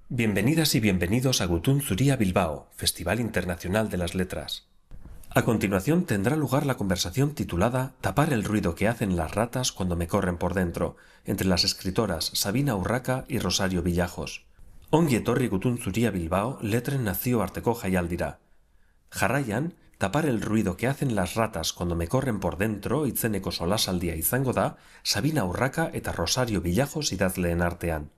Bienvenidas y bienvenidos a Gutun Zuria Bilbao, Festival Internacional de las Letras. A continuación tendrá lugar la conversación titulada Tapar el ruido que hacen las ratas cuando me corren por dentro, entre las escritoras Sabina Urraca y Rosario Villajos. Ongi etorri Gutun Zuria Bilbao, letren nazio arteko jaialdira. Jarraian, tapar el ruido que hacen las ratas cuando me corren por dentro itzeneko solasaldia izango da Sabina Urraca eta Rosario Villajos idazleen artean.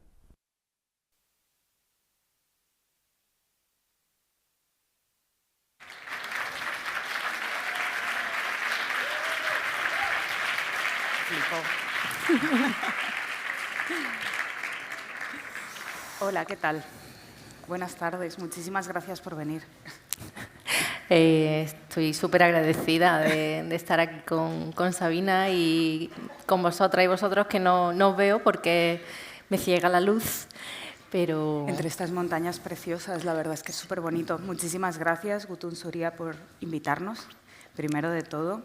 Hola, ¿qué tal? Buenas tardes, muchísimas gracias por venir. Estoy súper agradecida de estar aquí con Sabina y con vosotras y vosotros, que no os veo porque me ciega la luz, pero... Entre estas montañas preciosas, la verdad es que es súper bonito. Muchísimas gracias, Gutun Zuria, por invitarnos, primero de todo.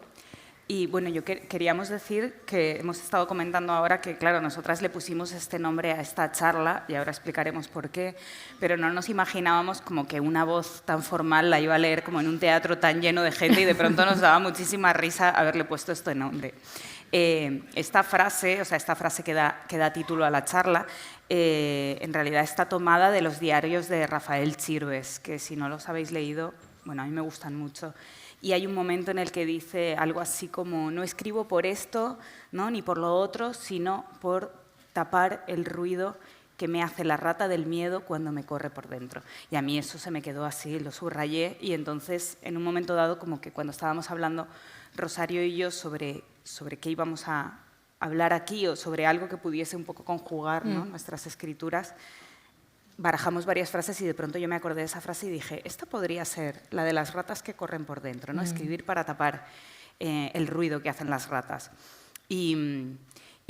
Y bueno, queríamos decir que hemos estado comentando ahora que, claro, nosotras le pusimos este nombre a esta charla y ahora explicaremos por qué, pero no nos imaginábamos como que una voz tan formal la iba a leer como en un teatro tan lleno de gente y de pronto nos daba muchísima risa haberle puesto este nombre. Esta frase que da título a la charla, en realidad está tomada de los diarios de Rafael Chirves, que si no los habéis leído, bueno, a mí me gustan mucho. Y hay un momento en el que dice algo así como, no escribo por esto, ¿no?, ni por lo otro, sino por tapar el ruido que me hace la rata del miedo cuando me corre por dentro. Y a mí eso se me quedó así, lo subrayé, y entonces en un momento dado, como que cuando estábamos hablando Rosario y yo sobre qué íbamos a hablar aquí o sobre algo que pudiese un poco conjugar, ¿no?, nuestras escrituras, barajamos varias frases y de pronto yo me acordé de esa frase y dije, esta podría ser la de las ratas que corren por dentro, ¿no? Escribir para tapar el ruido que hacen las ratas. Y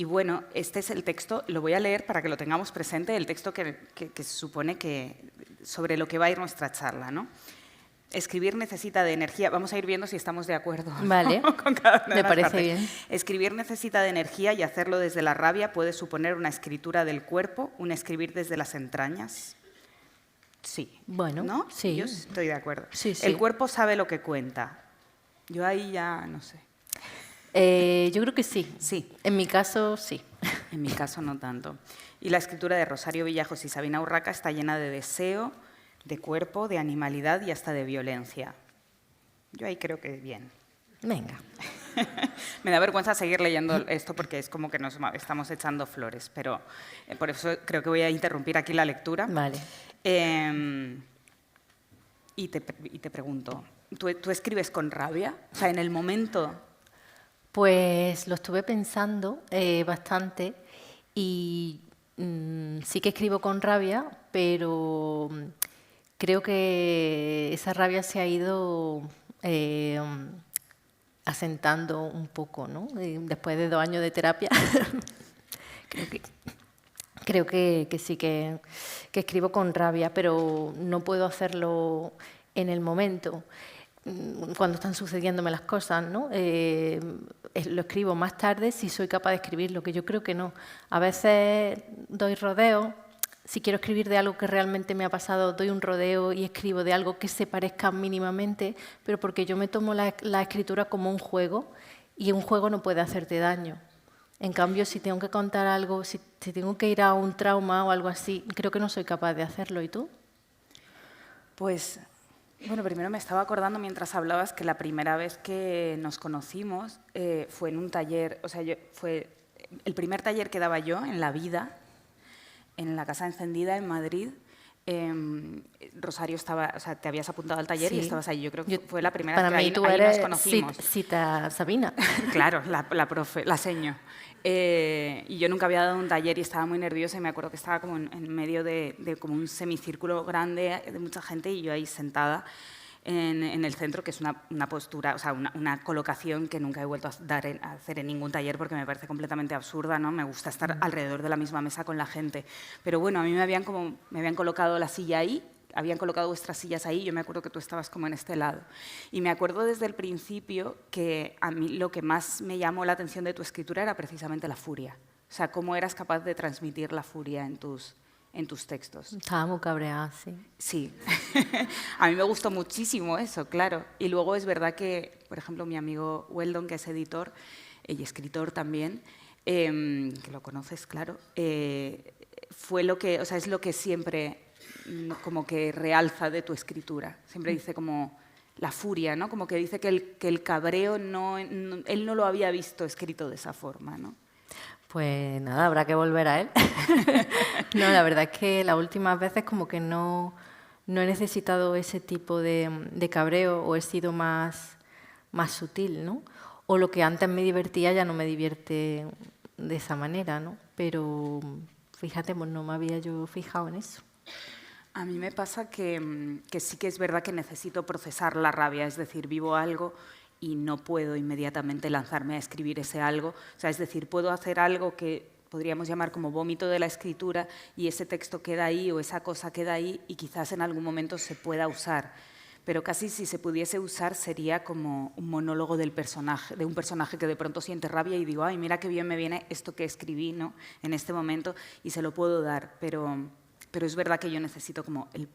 bueno, este es el texto, lo voy a leer para que lo tengamos presente, el texto que se supone que sobre lo que va a ir nuestra charla, ¿no? Escribir necesita de energía. Vamos a ir viendo si estamos de acuerdo. Vale, con cada una de me las parece partes. bien. Escribir necesita de energía y hacerlo desde la rabia puede suponer una escritura del cuerpo, un escribir desde las entrañas. Sí. Bueno, ¿no? sí. Yo estoy de acuerdo. Sí, sí. El cuerpo sabe lo que cuenta. Yo ahí ya no sé. Yo creo que sí. Sí. En mi caso, sí. En mi caso no tanto. Y la escritura de Rosario Villajos y Sabina Urraca está llena de deseo, de cuerpo, de animalidad y hasta de violencia. Yo ahí creo que bien. Venga. Me da vergüenza seguir leyendo esto porque es como que nos estamos echando flores, pero por eso creo que voy a interrumpir aquí la lectura. Vale. Y te pregunto, ¿tú escribes con rabia? O sea, en el momento... Pues lo estuve pensando bastante y sí que escribo con rabia, pero creo que esa rabia se ha ido asentando un poco, ¿no? Después de 2 años de terapia, creo que sí que escribo con rabia, pero no puedo hacerlo en el momento, cuando están sucediéndome las cosas, ¿no? Lo escribo más tarde si soy capaz de escribirlo, que yo creo que no. A veces doy rodeo. Si quiero escribir de algo que realmente me ha pasado, doy un rodeo y escribo de algo que se parezca mínimamente, pero porque yo me tomo la escritura como un juego y un juego no puede hacerte daño. En cambio, si tengo que contar algo, si tengo que ir a un trauma o algo así, creo que no soy capaz de hacerlo. ¿Y tú? Pues, bueno, primero me estaba acordando mientras hablabas que la primera vez que nos conocimos fue en un taller, o sea, fue el primer taller que daba yo en la vida, en la Casa Encendida, en Madrid. Rosario estaba, o sea, te habías apuntado al taller, sí, y estabas ahí. Yo creo que fue la primera vez que ahí nos conocimos. Cita Sabina. Claro, la profe, la seño. Y yo nunca había dado un taller y estaba muy nerviosa y me acuerdo que estaba como en medio de como un semicírculo grande de mucha gente y yo ahí sentada en el centro, que es una postura, o sea, una colocación que nunca he vuelto a hacer en ningún taller porque me parece completamente absurda, ¿no? Me gusta estar alrededor de la misma mesa con la gente. Pero bueno, a mí me habían colocado la silla ahí, habían colocado vuestras sillas ahí, yo me acuerdo que tú estabas como en este lado. Y me acuerdo desde el principio que a mí lo que más me llamó la atención de tu escritura era precisamente la furia. O sea, cómo eras capaz de transmitir la furia en tus en tus textos. Estaba muy cabreada, sí. Sí, a mí me gustó muchísimo eso, claro. Y luego es verdad que, por ejemplo, mi amigo Weldon, que es editor y escritor también, que lo conoces, claro, fue lo que, o sea, es lo que siempre como que realza de tu escritura. Siempre dice como la furia, ¿no? Como que dice que el cabreo él no lo había visto escrito de esa forma, ¿no? Pues nada, habrá que volver a él. No, la verdad es que las últimas veces como que no he necesitado ese tipo de cabreo o he sido más sutil, ¿no? O lo que antes me divertía ya no me divierte de esa manera, ¿no? Pero fíjate, pues no me había yo fijado en eso. A mí me pasa que sí que es verdad que necesito procesar la rabia, es decir, vivo algo y no puedo inmediatamente lanzarme a escribir ese algo. O sea, es decir, puedo hacer algo que podríamos llamar como vómito de la escritura y ese texto queda ahí o esa cosa queda ahí y quizás en algún momento se pueda usar. Pero casi si se pudiese usar sería como un monólogo del personaje, de un personaje que de pronto siente rabia y digo, ay, mira qué bien me viene esto que escribí, ¿no? En este momento y se lo puedo dar. Pero es verdad que yo necesito como el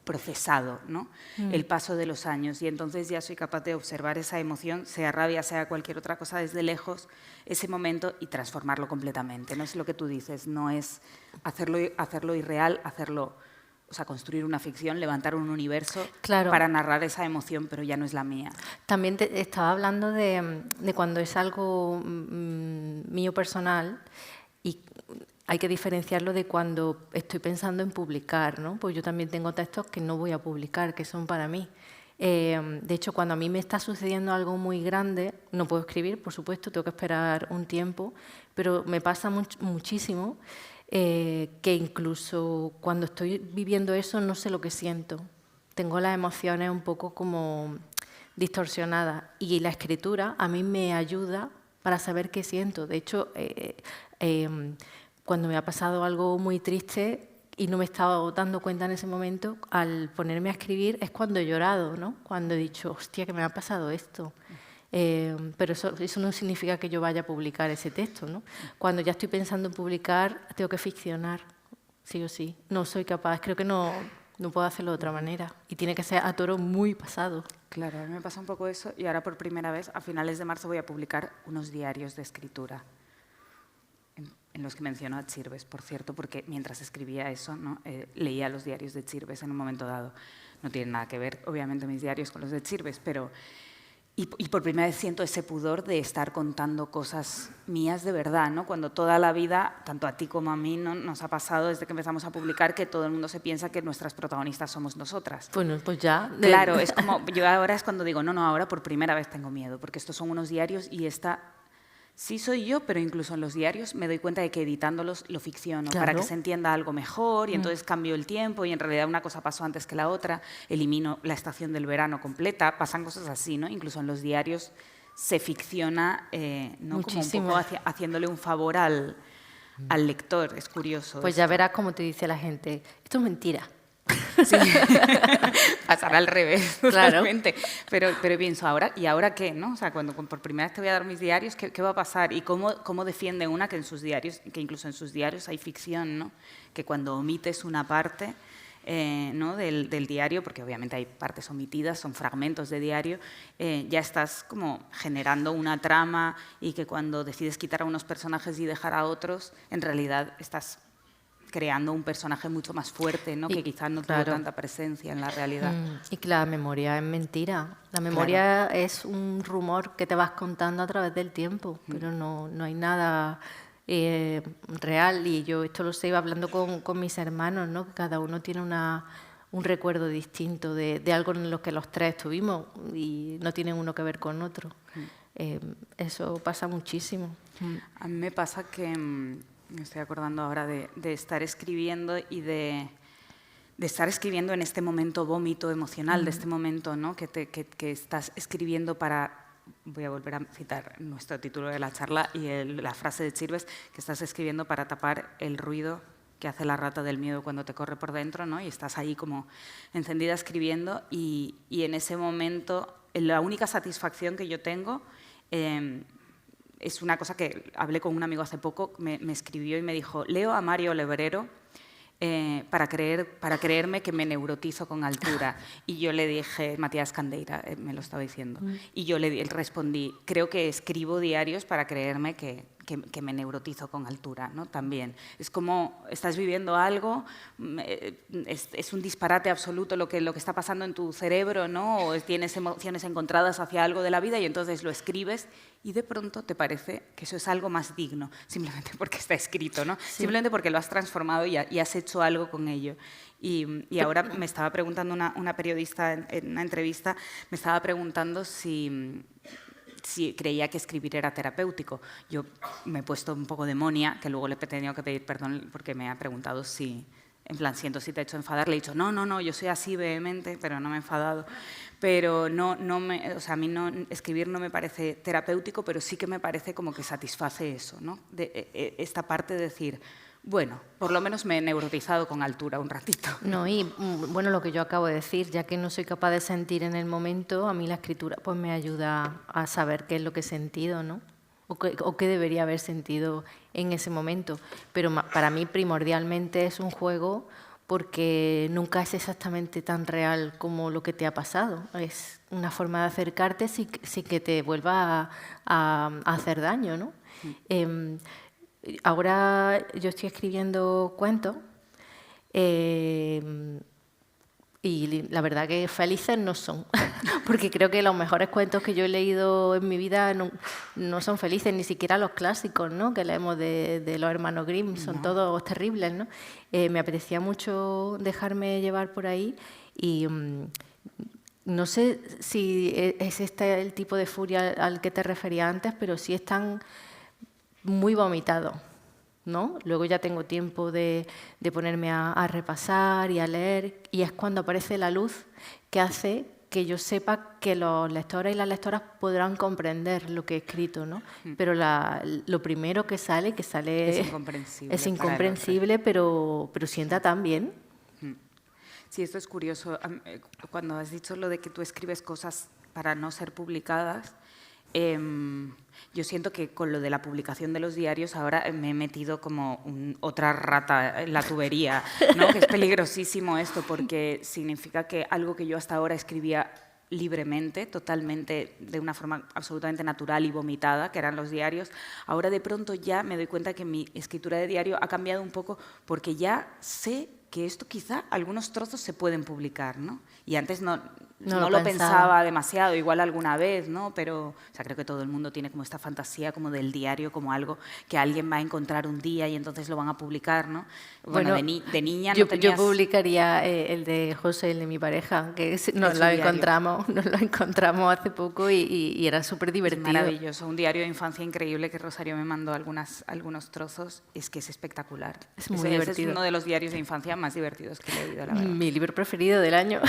procesado, ¿no? El paso de los años y entonces ya soy capaz de observar esa emoción, sea rabia, sea cualquier otra cosa, desde lejos, ese momento y transformarlo completamente. No es lo que tú dices, no es hacerlo irreal, o sea, construir una ficción, levantar un universo para narrar esa emoción, pero ya no es la mía. También te estaba hablando de cuando es algo mío personal y hay que diferenciarlo de cuando estoy pensando en publicar, ¿no? Pues yo también tengo textos que no voy a publicar, que son para mí. De hecho, cuando a mí me está sucediendo algo muy grande, no puedo escribir, por supuesto, tengo que esperar un tiempo, pero me pasa muchísimo que incluso cuando estoy viviendo eso no sé lo que siento. Tengo las emociones un poco como distorsionadas y la escritura a mí me ayuda para saber qué siento. De hecho, cuando me ha pasado algo muy triste y no me estaba dando cuenta en ese momento, al ponerme a escribir es cuando he llorado, ¿no? Cuando he dicho, hostia, que me ha pasado esto. Pero eso no significa que yo vaya a publicar ese texto, ¿no? Cuando ya estoy pensando en publicar, tengo que ficcionar, sí o sí. No soy capaz, creo que no puedo hacerlo de otra manera. Y tiene que ser a toro muy pasado. Claro, a mí me pasa un poco eso y ahora por primera vez, a finales de marzo, voy a publicar unos diarios de escritura en los que menciono a Chirves, por cierto, porque mientras escribía eso, ¿no? Leía los diarios de Chirves en un momento dado. No tienen nada que ver, obviamente, mis diarios con los de Chirves, pero... Y por primera vez siento ese pudor de estar contando cosas mías de verdad, ¿no? Cuando toda la vida, tanto a ti como a mí, ¿no? Nos ha pasado desde que empezamos a publicar que todo el mundo se piensa que nuestras protagonistas somos nosotras. Bueno, pues ya... Claro, es como... Yo ahora es cuando digo, no, ahora por primera vez tengo miedo, porque estos son unos diarios y esta... Sí soy yo, pero incluso en los diarios me doy cuenta de que editándolos lo ficciono para que se entienda algo mejor y entonces cambio el tiempo y en realidad una cosa pasó antes que la otra, elimino la estación del verano completa, pasan cosas así, ¿no? Incluso en los diarios se ficciona, ¿no? Como un poco haciéndole un favor al lector, es curioso. Pues ya verás cómo te dice la gente, esto es mentira. Sí. Pasará al revés, totalmente. Pero pienso, ¿y ahora qué? ¿No? O sea, cuando por primera vez te voy a dar mis diarios, ¿qué va a pasar? ¿Y cómo defiende una que incluso en sus diarios hay ficción, ¿no? Que cuando omites una parte ¿no? del diario, porque obviamente hay partes omitidas, son fragmentos de diario, ya estás como generando una trama y que cuando decides quitar a unos personajes y dejar a otros, en realidad estás creando un personaje mucho más fuerte, ¿no? Que quizás no tuvo tanta presencia en la realidad. Y que la memoria es mentira. La memoria es un rumor que te vas contando a través del tiempo, pero no hay nada real. Y yo esto lo sé hablando con mis hermanos, ¿no? Que cada uno tiene un recuerdo distinto de algo en lo que los tres estuvimos y no tienen uno que ver con otro. Eso pasa muchísimo. A mí me pasa que... Me estoy acordando ahora de estar escribiendo y de estar escribiendo en este momento vómito emocional, de este momento, ¿no? que estás escribiendo para... Voy a volver a citar nuestro título de la charla y la frase de Chirves, que estás escribiendo para tapar el ruido que hace la rata del miedo cuando te corre por dentro, ¿no? Y estás ahí como encendida escribiendo y en ese momento la única satisfacción que yo tengo... es una cosa que hablé con un amigo hace poco, me escribió y me dijo, leo a Mario Lebrero para creerme que me neurotizo con altura. Y yo le dije, Matías Candeira me lo estaba diciendo, y yo le respondí, creo que escribo diarios para creerme que me neurotizo con altura, ¿no? También. Es como, estás viviendo algo, es un disparate absoluto lo que está pasando en tu cerebro, ¿no? O tienes emociones encontradas hacia algo de la vida y entonces lo escribes y de pronto te parece que eso es algo más digno, simplemente porque está escrito, ¿no? Sí. Simplemente porque lo has transformado y has hecho algo con ello. Y ahora me estaba preguntando una periodista en una entrevista, me estaba preguntando si creía que escribir era terapéutico. Yo me he puesto un poco de monia, que luego le he tenido que pedir perdón porque me ha preguntado si, en plan, siento si te he hecho enfadar. Le he dicho, no, yo soy así vehemente, pero no me he enfadado. Pero o sea, a mí escribir no me parece terapéutico, pero sí que me parece como que satisface eso, ¿no? Esta parte de decir, bueno, por lo menos me he neurotizado con altura un ratito. No, y bueno, lo que yo acabo de decir, ya que no soy capaz de sentir en el momento, a mí la escritura pues me ayuda a saber qué es lo que he sentido, ¿no? O qué debería haber sentido en ese momento. Pero para mí primordialmente es un juego porque nunca es exactamente tan real como lo que te ha pasado. Es una forma de acercarte sin que te vuelva a hacer daño, ¿no? Ahora yo estoy escribiendo cuentos y la verdad que felices no son, porque creo que los mejores cuentos que yo he leído en mi vida no son felices, ni siquiera los clásicos, ¿no? Que leemos de los hermanos Grimm, son todos terribles, ¿no? Me apetecía mucho dejarme llevar por ahí y no sé si es este el tipo de furia al que te refería antes, pero sí están muy vomitado, ¿no? Luego ya tengo tiempo de ponerme a repasar y a leer, y es cuando aparece la luz que hace que yo sepa que los lectores y las lectoras podrán comprender lo que he escrito, ¿no? Pero lo primero que sale es incomprensible, pero sienta tan bien. Sí, esto es curioso. Cuando has dicho lo de que tú escribes cosas para no ser publicadas, yo siento que con lo de la publicación de los diarios ahora me he metido como otra rata en la tubería, ¿no? Que es peligrosísimo esto porque significa que algo que yo hasta ahora escribía libremente, totalmente, de una forma absolutamente natural y vomitada, que eran los diarios, ahora de pronto ya me doy cuenta que mi escritura de diario ha cambiado un poco porque ya sé que esto quizá algunos trozos se pueden publicar, ¿no? Y antes no lo pensaba demasiado, igual alguna vez, ¿no? Pero o sea, creo que todo el mundo tiene como esta fantasía como del diario, como algo que alguien va a encontrar un día y entonces lo van a publicar, ¿no? Bueno, de niña no tenías... Yo publicaría el de José, el de mi pareja, que nos lo encontramos hace poco y era súper divertido. Es maravilloso, un diario de infancia increíble que Rosario me mandó algunos trozos, es que es espectacular. Es muy divertido. Ese es uno de los diarios de infancia más divertidos que he leído, la verdad. Mi libro preferido del año.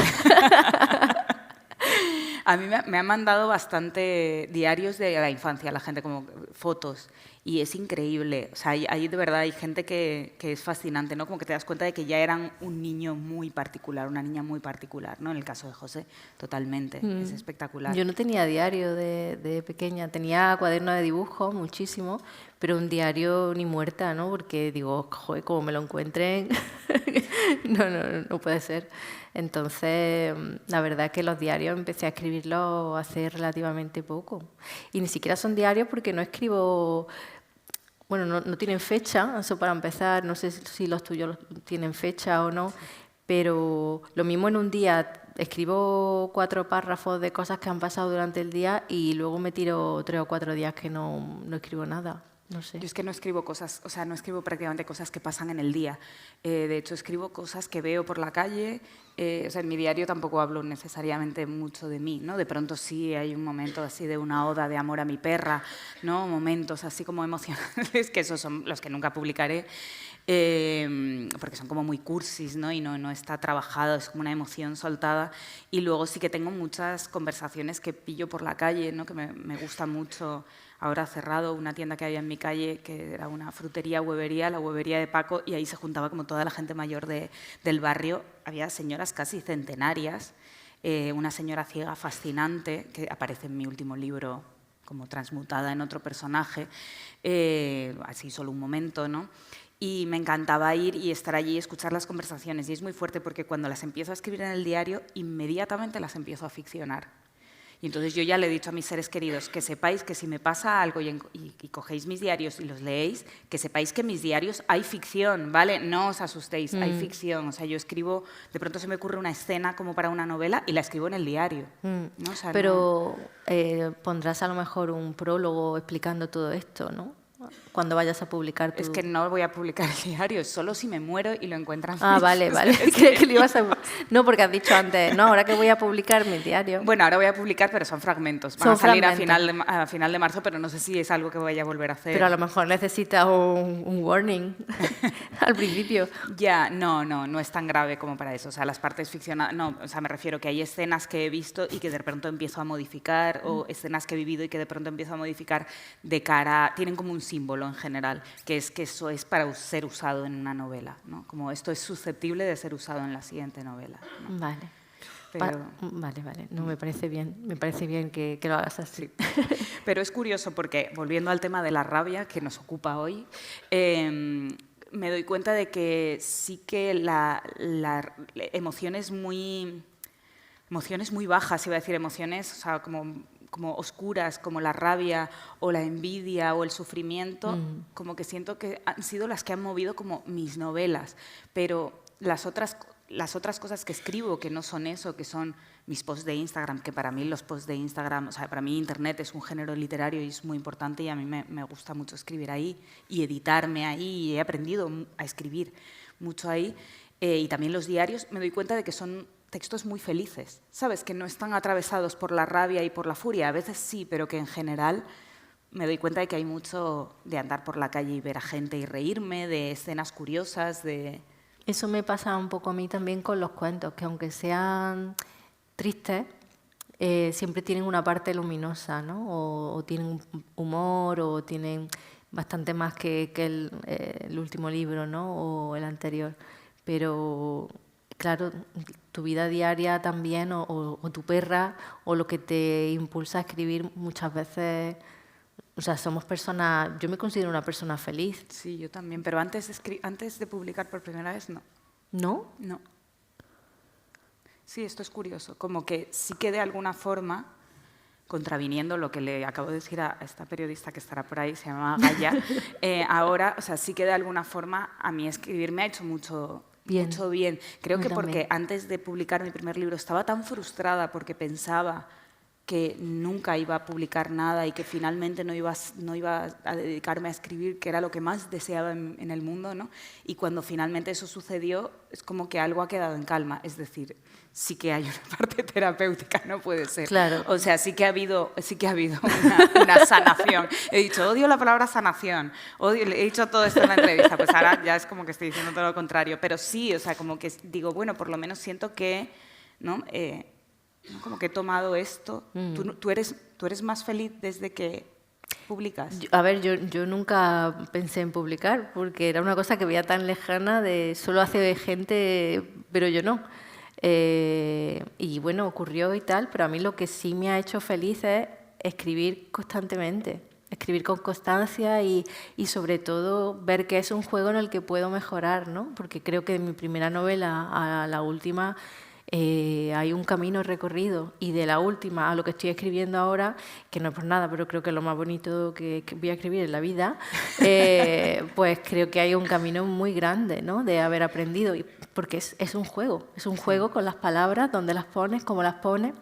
A mí me han mandado bastante diarios de la infancia, la gente, como fotos, y es increíble. O sea, hay de verdad hay gente que es fascinante, ¿no? Como que te das cuenta de que ya eran un niño muy particular, una niña muy particular, ¿no? En el caso de José, totalmente, es espectacular. Yo no tenía diario de pequeña, tenía cuaderno de dibujo, muchísimo, pero un diario ni muerta, ¿no? Porque digo, joder, como me lo encuentren, no puede ser. Entonces, la verdad es que los diarios empecé a escribirlos hace relativamente poco. Y ni siquiera son diarios porque no escribo... Bueno, no tienen fecha, eso para empezar, no sé si los tuyos tienen fecha o no, pero lo mismo en un día escribo 4 párrafos de cosas que han pasado durante el día y luego me tiro 3 o 4 días que no escribo nada. No sé. Yo es que no escribo cosas, o sea, no escribo prácticamente cosas que pasan en el día. De hecho, escribo cosas que veo por la calle. O sea, en mi diario tampoco hablo necesariamente mucho de mí, ¿no? De pronto sí hay un momento así de una oda de amor a mi perra, ¿no? Momentos así como emocionales, que esos son los que nunca publicaré, porque son como muy cursis, ¿no? Y no está trabajado, es como una emoción soltada. Y luego sí que tengo muchas conversaciones que pillo por la calle, ¿no? Que me gusta mucho. Ahora ha cerrado una tienda que había en mi calle, que era una frutería, huevería, la huevería de Paco, y ahí se juntaba como toda la gente mayor del barrio. Había señoras casi centenarias, una señora ciega fascinante, que aparece en mi último libro como transmutada en otro personaje, así solo un momento, ¿no? y me encantaba ir y estar allí y escuchar las conversaciones. Y es muy fuerte porque cuando las empiezo a escribir en el diario, inmediatamente las empiezo a ficcionar. Y entonces yo ya le he dicho a mis seres queridos que sepáis que si me pasa algo y cogéis mis diarios y los leéis, que sepáis que en mis diarios hay ficción, ¿vale? No os asustéis, hay ficción. O sea, yo escribo, de pronto se me ocurre una escena como para una novela y la escribo en el diario. ¿no? O sea, pero pondrás a lo mejor un prólogo explicando todo esto, ¿no? Cuando vayas a publicar tu... Es que no voy a publicar el diario, solo si me muero y lo encuentran. Vale. Creí que lo ibas a... No, porque has dicho antes, no, ahora que voy a publicar mi diario. Bueno, ahora voy a publicar, pero son fragmentos. Van a salir a final de marzo, pero no sé si es algo que vaya a volver a hacer. Pero a lo mejor necesitas un warning al principio. Ya, no es tan grave como para eso. O sea, las partes ficcionadas... No, o sea, me refiero que hay escenas que he visto y que de pronto empiezo a modificar, o escenas que he vivido y que de pronto empiezo a modificar de cara... Tienen como un símbolo en general, que es que eso es para ser usado en una novela, ¿no? Como esto es susceptible de ser usado en la siguiente novela, ¿no? Vale. Vale. No, me parece bien que lo hagas así. Sí. Pero es curioso porque, volviendo al tema de la rabia que nos ocupa hoy, me doy cuenta de que sí que la emociones muy bajas, iba a decir emociones, o sea, como oscuras, como la rabia o la envidia o el sufrimiento, como que siento que han sido las que han movido como mis novelas, pero las otras cosas que escribo que no son eso, que son mis posts de Instagram, que para mí los posts de Instagram, o sea, para mí Internet es un género literario y es muy importante y a mí me gusta mucho escribir ahí y editarme ahí y he aprendido a escribir mucho ahí. Y también los diarios, me doy cuenta de que son textos muy felices, ¿sabes? Que no están atravesados por la rabia y por la furia. A veces sí, pero que en general me doy cuenta de que hay mucho de andar por la calle y ver a gente y reírme, de escenas curiosas, de... Eso me pasa un poco a mí también con los cuentos, que aunque sean tristes, siempre tienen una parte luminosa, ¿no? O tienen humor, o tienen bastante más que el último libro, ¿no? O el anterior. Pero... Claro, tu vida diaria también, o tu perra, o lo que te impulsa a escribir muchas veces... O sea, somos personas... Yo me considero una persona feliz. Sí, yo también, pero antes de publicar por primera vez, no. ¿No? No. Sí, esto es curioso. Como que sí que de alguna forma, contraviniendo lo que le acabo de decir a esta periodista que estará por ahí, se llama Gaya, ahora, o sea, sí que de alguna forma a mí escribir me ha hecho mucho bien. Creo que porque antes de publicar mi primer libro estaba tan frustrada porque pensaba que nunca iba a publicar nada y que finalmente no iba a dedicarme a escribir, que era lo que más deseaba en el mundo, ¿no? Y cuando finalmente eso sucedió, es como que algo ha quedado en calma. Es decir, sí que hay una parte terapéutica, no puede ser. Claro. O sea, sí que ha habido una sanación. He dicho, odio la palabra sanación, he dicho todo esto en la entrevista, pues ahora ya es como que estoy diciendo todo lo contrario. Pero sí, o sea, como que digo, bueno, por lo menos siento que, ¿no? Como que he tomado esto. ¿Tú eres más feliz desde que publicas? Yo nunca pensé en publicar, porque era una cosa que veía tan lejana, de solo hace gente, pero yo no. Y bueno, ocurrió y tal, pero a mí lo que sí me ha hecho feliz es escribir constantemente, escribir con constancia y sobre todo ver que es un juego en el que puedo mejorar, ¿no? Porque creo que de mi primera novela a la última hay un camino recorrido, y de la última a lo que estoy escribiendo ahora, que no es por nada, pero creo que es lo más bonito que voy a escribir en la vida, pues creo que hay un camino muy grande, ¿no? De haber aprendido, porque es un juego con las palabras, dónde las pones, cómo las pones.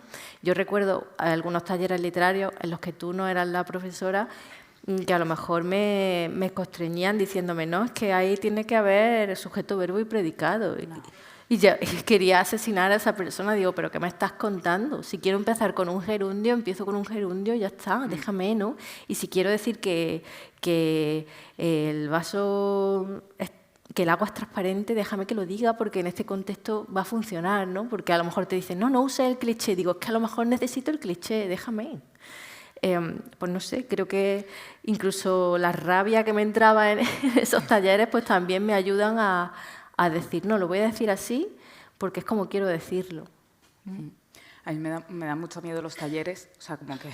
Yo recuerdo algunos talleres literarios en los que tú no eras la profesora, que a lo mejor me constreñían diciéndome, no, es que ahí tiene que haber sujeto, verbo y predicado. No. Y ya quería asesinar a esa persona. Digo, ¿pero qué me estás contando? Si quiero empezar con un gerundio, empiezo con un gerundio y ya está, déjame, ¿no? Y si quiero decir que el vaso, que el agua es transparente, déjame que lo diga, porque en este contexto va a funcionar, ¿no? Porque a lo mejor te dicen, no use el cliché. Digo, es que a lo mejor necesito el cliché, déjame. Pues no sé, creo que incluso la rabia que me entraba en esos talleres, pues también me ayudan a decir, no, lo voy a decir así porque es como quiero decirlo. A mí me da mucho miedo los talleres, o sea, como que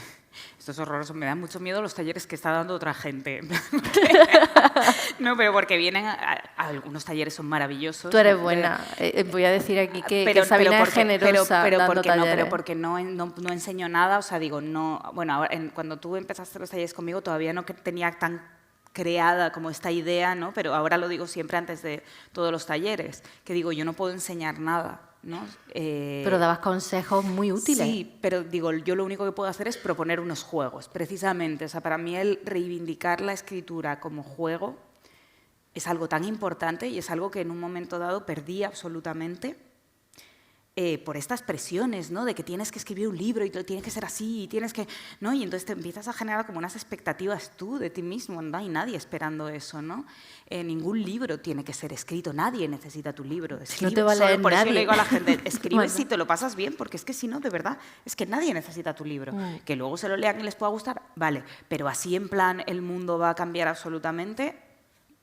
esto es horroroso, me dan mucho miedo los talleres que está dando otra gente. No, pero porque vienen, algunos talleres son maravillosos. Tú eres buena. Voy a decir aquí que Sabina es generosa dando talleres. Pero porque no enseño nada, o sea, digo, no... Bueno, ahora, cuando tú empezaste los talleres conmigo todavía no tenía tan creada como esta idea, ¿no? Pero ahora lo digo siempre antes de todos los talleres, que digo, yo no puedo enseñar nada, ¿no? Pero dabas consejos muy útiles. Sí, pero digo, yo lo único que puedo hacer es proponer unos juegos, precisamente. O sea, para mí el reivindicar la escritura como juego es algo tan importante y es algo que en un momento dado perdí absolutamente por estas presiones, ¿no? De que tienes que escribir un libro y tiene que ser así, y tienes que, ¿no? Y entonces te empiezas a generar como unas expectativas tú de ti mismo, no hay nadie esperando eso, ¿no? Ningún libro tiene que ser escrito, nadie necesita tu libro. No te va a leer por nadie. eso le digo a la gente, escribe Bueno. si te lo pasas bien, porque es que si no, de verdad, es que nadie necesita tu libro. Que luego se lo lean y les pueda gustar, vale, pero así en plan el mundo va a cambiar absolutamente,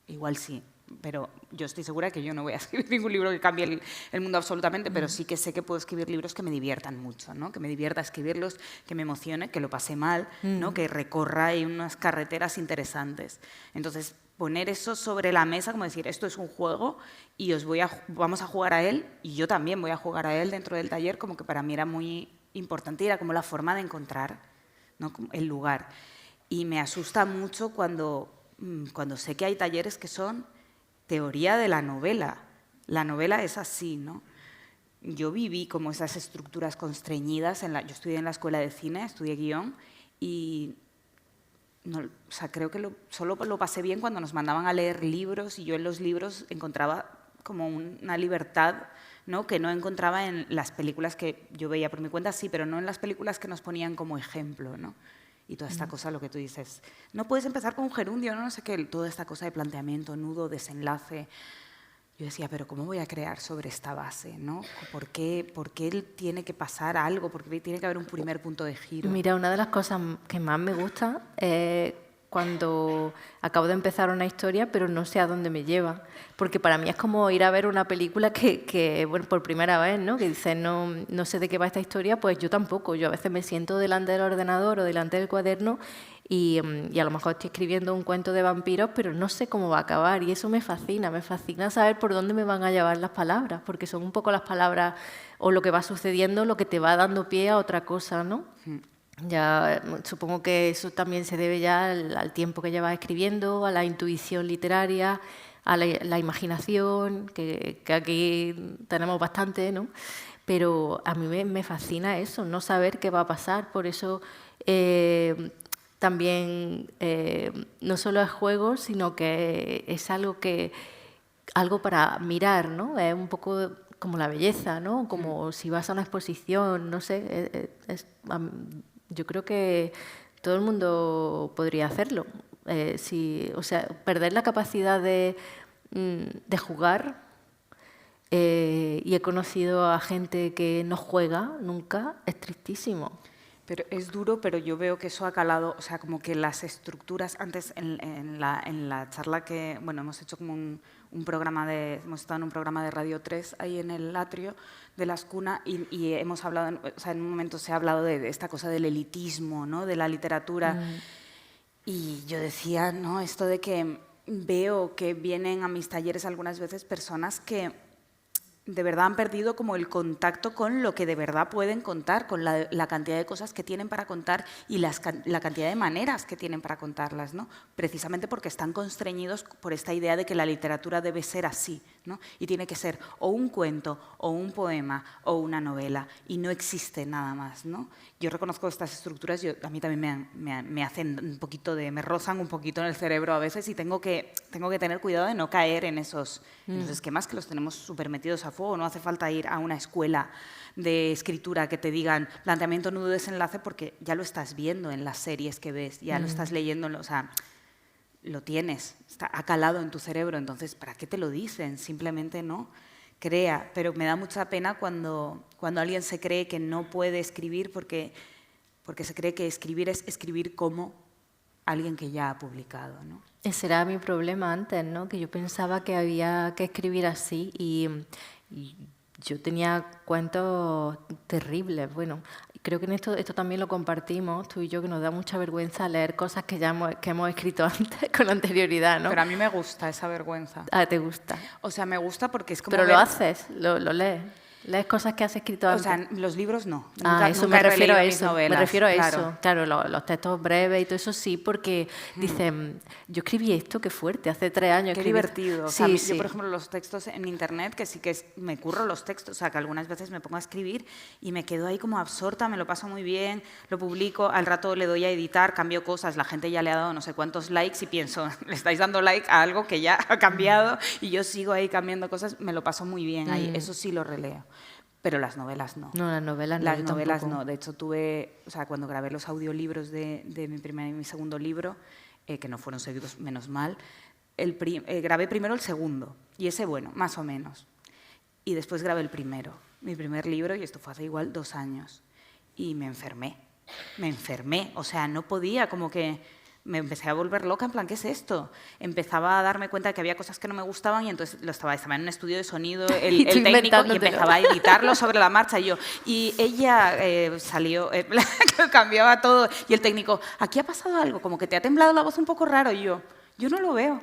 igual sí. Pero yo estoy segura que yo no voy a escribir ningún libro que cambie el mundo absolutamente, pero sí que sé que puedo escribir libros que me diviertan mucho, ¿no? Que me divierta escribirlos, que me emocione, que lo pase mal, ¿no? Que recorra ahí unas carreteras interesantes. Entonces, poner eso sobre la mesa, como decir, esto es un juego y vamos a jugar a él, y yo también voy a jugar a él dentro del taller, como que para mí era muy importante, era como la forma de encontrar, ¿no? El lugar. Y me asusta mucho cuando sé que hay talleres que son teoría de la novela. La novela es así, ¿no? Yo viví como esas estructuras constreñidas. Yo estudié en la escuela de cine, estudié guión y no, o sea, creo que solo lo pasé bien cuando nos mandaban a leer libros y yo en los libros encontraba como una libertad, ¿no? Que no encontraba en las películas que yo veía por mi cuenta, sí, pero no en las películas que nos ponían como ejemplo, ¿no? Y toda esta cosa, lo que tú dices, no puedes empezar con un gerundio, no sé qué, toda esta cosa de planteamiento, nudo, desenlace. Yo decía, pero ¿cómo voy a crear sobre esta base, ¿no? ¿Por qué tiene que pasar algo? ¿Por qué tiene que haber un primer punto de giro? Mira, una de las cosas que más me gusta es cuando acabo de empezar una historia, pero no sé a dónde me lleva. Porque para mí es como ir a ver una película que bueno, por primera vez, ¿no? Que dices, no sé de qué va esta historia, pues yo tampoco. Yo a veces me siento delante del ordenador o delante del cuaderno y a lo mejor estoy escribiendo un cuento de vampiros, pero no sé cómo va a acabar. Y eso me fascina saber por dónde me van a llevar las palabras, porque son un poco las palabras o lo que va sucediendo lo que te va dando pie a otra cosa, ¿no? Ya supongo que eso también se debe ya al tiempo que llevas escribiendo, a la intuición literaria, a la imaginación, que aquí tenemos bastante, ¿no? Pero a mí me fascina eso, no saber qué va a pasar. Por eso también no solo es juego, sino que es algo para mirar, ¿no? Es un poco como la belleza, ¿no? Como si vas a una exposición, no sé. Yo creo que todo el mundo podría hacerlo. O sea, perder la capacidad de jugar. Y he conocido a gente que no juega nunca, es tristísimo. Pero es duro, pero yo veo que eso ha calado, o sea, como que las estructuras, antes en la charla que, bueno, hemos hecho como hemos estado en un programa de Radio 3 ahí en el atrio de la Ascuna y hemos hablado, o sea, en un momento se ha hablado de esta cosa del elitismo, ¿no? De la literatura. Y yo decía, ¿no? Esto de que veo que vienen a mis talleres algunas veces personas que de verdad han perdido como el contacto con lo que de verdad pueden contar, con la cantidad de cosas que tienen para contar y la cantidad de maneras que tienen para contarlas, ¿no? Precisamente porque están constreñidos por esta idea de que la literatura debe ser así, ¿no? Y tiene que ser o un cuento, o un poema, o una novela, y no existe nada más, ¿no? Yo reconozco estas estructuras, a mí también me hacen un poquito me rozan un poquito en el cerebro a veces y tengo que tener cuidado de no caer en esos esquemas que los tenemos súper metidos a fuego. No hace falta ir a una escuela de escritura que te digan planteamiento, nudo, desenlace, porque ya lo estás viendo en las series que ves, ya lo estás leyendo, o sea, lo tienes, ha calado en tu cerebro, entonces, ¿para qué te lo dicen? Simplemente no. Crea, pero me da mucha pena cuando alguien se cree que no puede escribir porque se cree que escribir es escribir como alguien que ya ha publicado, ¿no? Ese era mi problema antes, ¿no? Que yo pensaba que había que escribir así y yo tenía cuentos terribles. Bueno, creo que en esto también lo compartimos, tú y yo, que nos da mucha vergüenza leer cosas que hemos escrito antes, con anterioridad, ¿no? Pero a mí me gusta esa vergüenza. Ah, ¿te gusta? O sea, me gusta porque es como... Pero lo haces, lo lees. ¿Lees cosas que has escrito antes? O sea, los libros no. Eso nunca me refiero a mis eso. novelas, Me refiero a claro. eso. Claro, los textos breves y todo eso sí, porque dicen, yo escribí esto, qué fuerte, hace 3 años. Qué divertido. Sí, o sea, sí. Yo, por ejemplo, los textos en internet, que sí que me curro los textos, o sea, que algunas veces me pongo a escribir y me quedo ahí como absorta, me lo paso muy bien, lo publico, al rato le doy a editar, cambio cosas, la gente ya le ha dado no sé cuántos likes y pienso, le estáis dando like a algo que ya ha cambiado y yo sigo ahí cambiando cosas, me lo paso muy bien ahí, eso sí lo releo. Pero las novelas no. No, las novelas no. Las novelas no. De hecho, cuando grabé los audiolibros de mi primer y mi segundo libro, que no fueron seguidos, menos mal, grabé primero el segundo, y ese, bueno, más o menos. Y después grabé el primero, mi primer libro, y esto fue hace igual 2 años. Y me enfermé, o sea, no podía, como que... Me empecé a volver loca, en plan, ¿qué es esto? Empezaba a darme cuenta de que había cosas que no me gustaban y entonces estaba en un estudio de sonido, el técnico, y empezaba a editarlo sobre la marcha. Y ella salió, cambiaba todo, y el técnico, aquí ha pasado algo, como que te ha temblado la voz un poco raro, y yo no lo veo.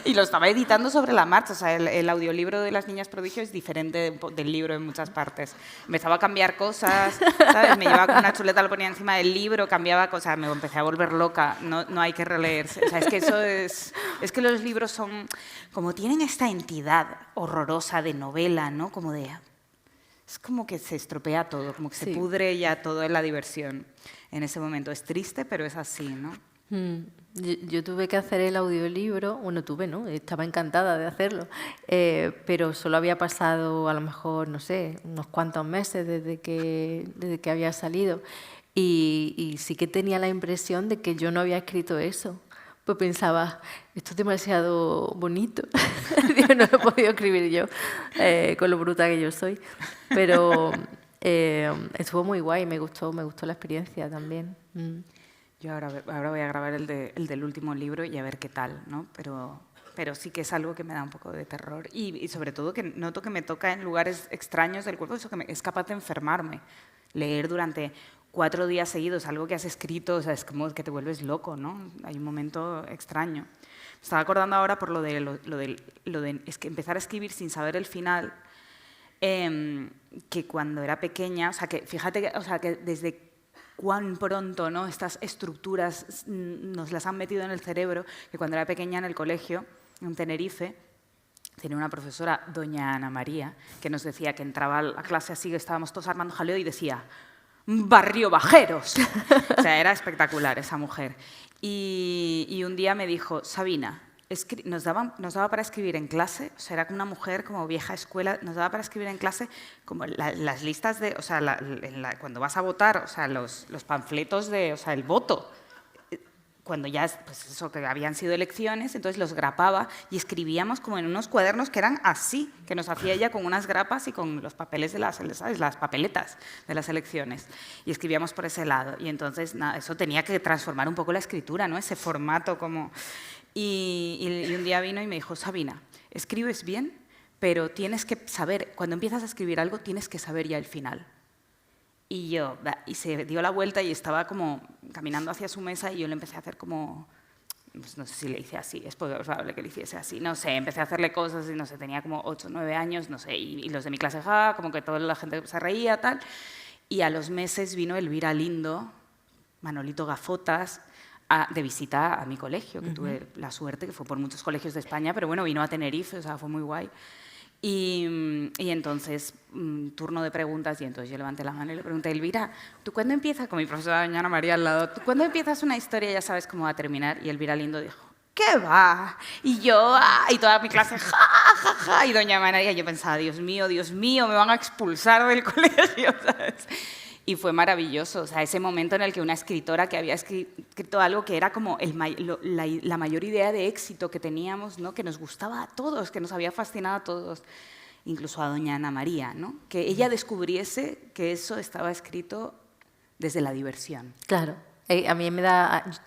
Y lo estaba editando sobre la marcha. O sea, el audiolibro de Las Niñas Prodigio es diferente del libro en muchas partes. Empezaba a cambiar cosas, ¿sabes? Me llevaba con una chuleta, lo ponía encima del libro, cambiaba cosas, me empecé a volver loca. No hay que releerse. O sea, es que eso es que los libros son, como tienen esta entidad horrorosa de novela, ¿no? Como de... Es como que se estropea todo, como que se pudre ya todo en la diversión. En ese momento es triste, pero es así, ¿no? Yo tuve que hacer el audiolibro, bueno, ¿no? Estaba encantada de hacerlo, pero solo había pasado a lo mejor, no sé, unos cuantos meses desde que había salido y sí que tenía la impresión de que yo no había escrito eso. Pues pensaba, esto es demasiado bonito, no lo he podido escribir yo, con lo bruta que yo soy, pero estuvo muy guay, me gustó la experiencia también. Yo ahora voy a grabar el del último libro y a ver qué tal, ¿no? Pero sí que es algo que me da un poco de terror y sobre todo que noto que me toca en lugares extraños del cuerpo, eso que es capaz de enfermarme. Leer durante 4 días seguidos algo que has escrito, o sea, es como que te vuelves loco, ¿no? Hay un momento extraño. Me estaba acordando ahora por lo de es que empezar a escribir sin saber el final, que cuando era pequeña, o sea, que fíjate, o sea, que desde cuán pronto, ¿no? Estas estructuras nos las han metido en el cerebro, que cuando era pequeña en el colegio, en Tenerife, tenía una profesora, doña Ana María, que nos decía que entraba a la clase así, que estábamos todos armando jaleo y decía, ¡Barrio Bajeros! O sea, era espectacular esa mujer. Y un día me dijo, Sabina, nos daba para escribir en clase, o sea, era como una mujer como vieja escuela, nos daba para escribir en clase como las listas de, o sea, cuando vas a votar, o sea, los panfletos de, o sea, el voto, cuando ya, pues eso, que habían sido elecciones, entonces los grapaba y escribíamos como en unos cuadernos que eran así, que nos hacía ella con unas grapas y con los papeles de ¿sabes? Las papeletas de las elecciones, y escribíamos por ese lado, y entonces nada, eso tenía que transformar un poco la escritura, ¿no? Ese formato como... Y un día vino y me dijo, Sabina, escribes bien, pero tienes que saber, cuando empiezas a escribir algo, tienes que saber ya el final. Y se dio la vuelta y estaba como caminando hacia su mesa y yo le empecé a hacer como, pues no sé si le hice así, es probable que le hiciese así, no sé, empecé a hacerle cosas y no sé, tenía como 8 o 9 años, no sé, y los de mi clase, como que toda la gente se reía, tal. Y a los meses vino Elvira Lindo, Manolito Gafotas, de visita a mi colegio, que tuve la suerte, que fue por muchos colegios de España, pero bueno, vino a Tenerife, o sea, fue muy guay. Y entonces, turno de preguntas, y entonces yo levanté la mano y le pregunté, Elvira, ¿tú cuándo empiezas? Con mi profesora doña Ana María al lado, ¿tú cuándo empiezas una historia ya sabes cómo va a terminar? Y Elvira Lindo dijo, ¿qué va? Y yo, y toda mi clase, ja, ja, ja, y doña María, yo pensaba, Dios mío, me van a expulsar del colegio, ¿sabes? Y fue maravilloso, o sea, ese momento en el que una escritora que había escrito algo que era como la mayor idea de éxito que teníamos, ¿no? Que nos gustaba a todos, que nos había fascinado a todos, incluso a doña Ana María, ¿no? Que ella descubriese que eso estaba escrito desde la diversión. Claro. A mí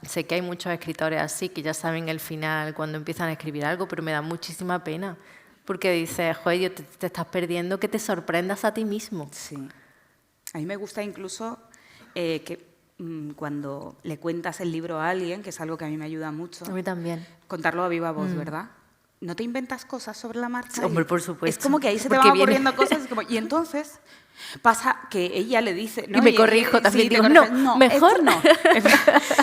sé que hay muchos escritores así, que ya saben el final cuando empiezan a escribir algo, pero me da muchísima pena, porque dices, joder, te estás perdiendo que te sorprendas a ti mismo. Sí. A mí me gusta incluso que cuando le cuentas el libro a alguien, que es algo que a mí me ayuda mucho. A mí también. Contarlo a viva voz, ¿verdad? ¿No te inventas cosas sobre la marcha? Hombre, por supuesto. Es como que ahí se te van ocurriendo cosas. Y entonces pasa que ella le dice... ¿no? Y me corrijo también. Sí, digo, no, mejor no.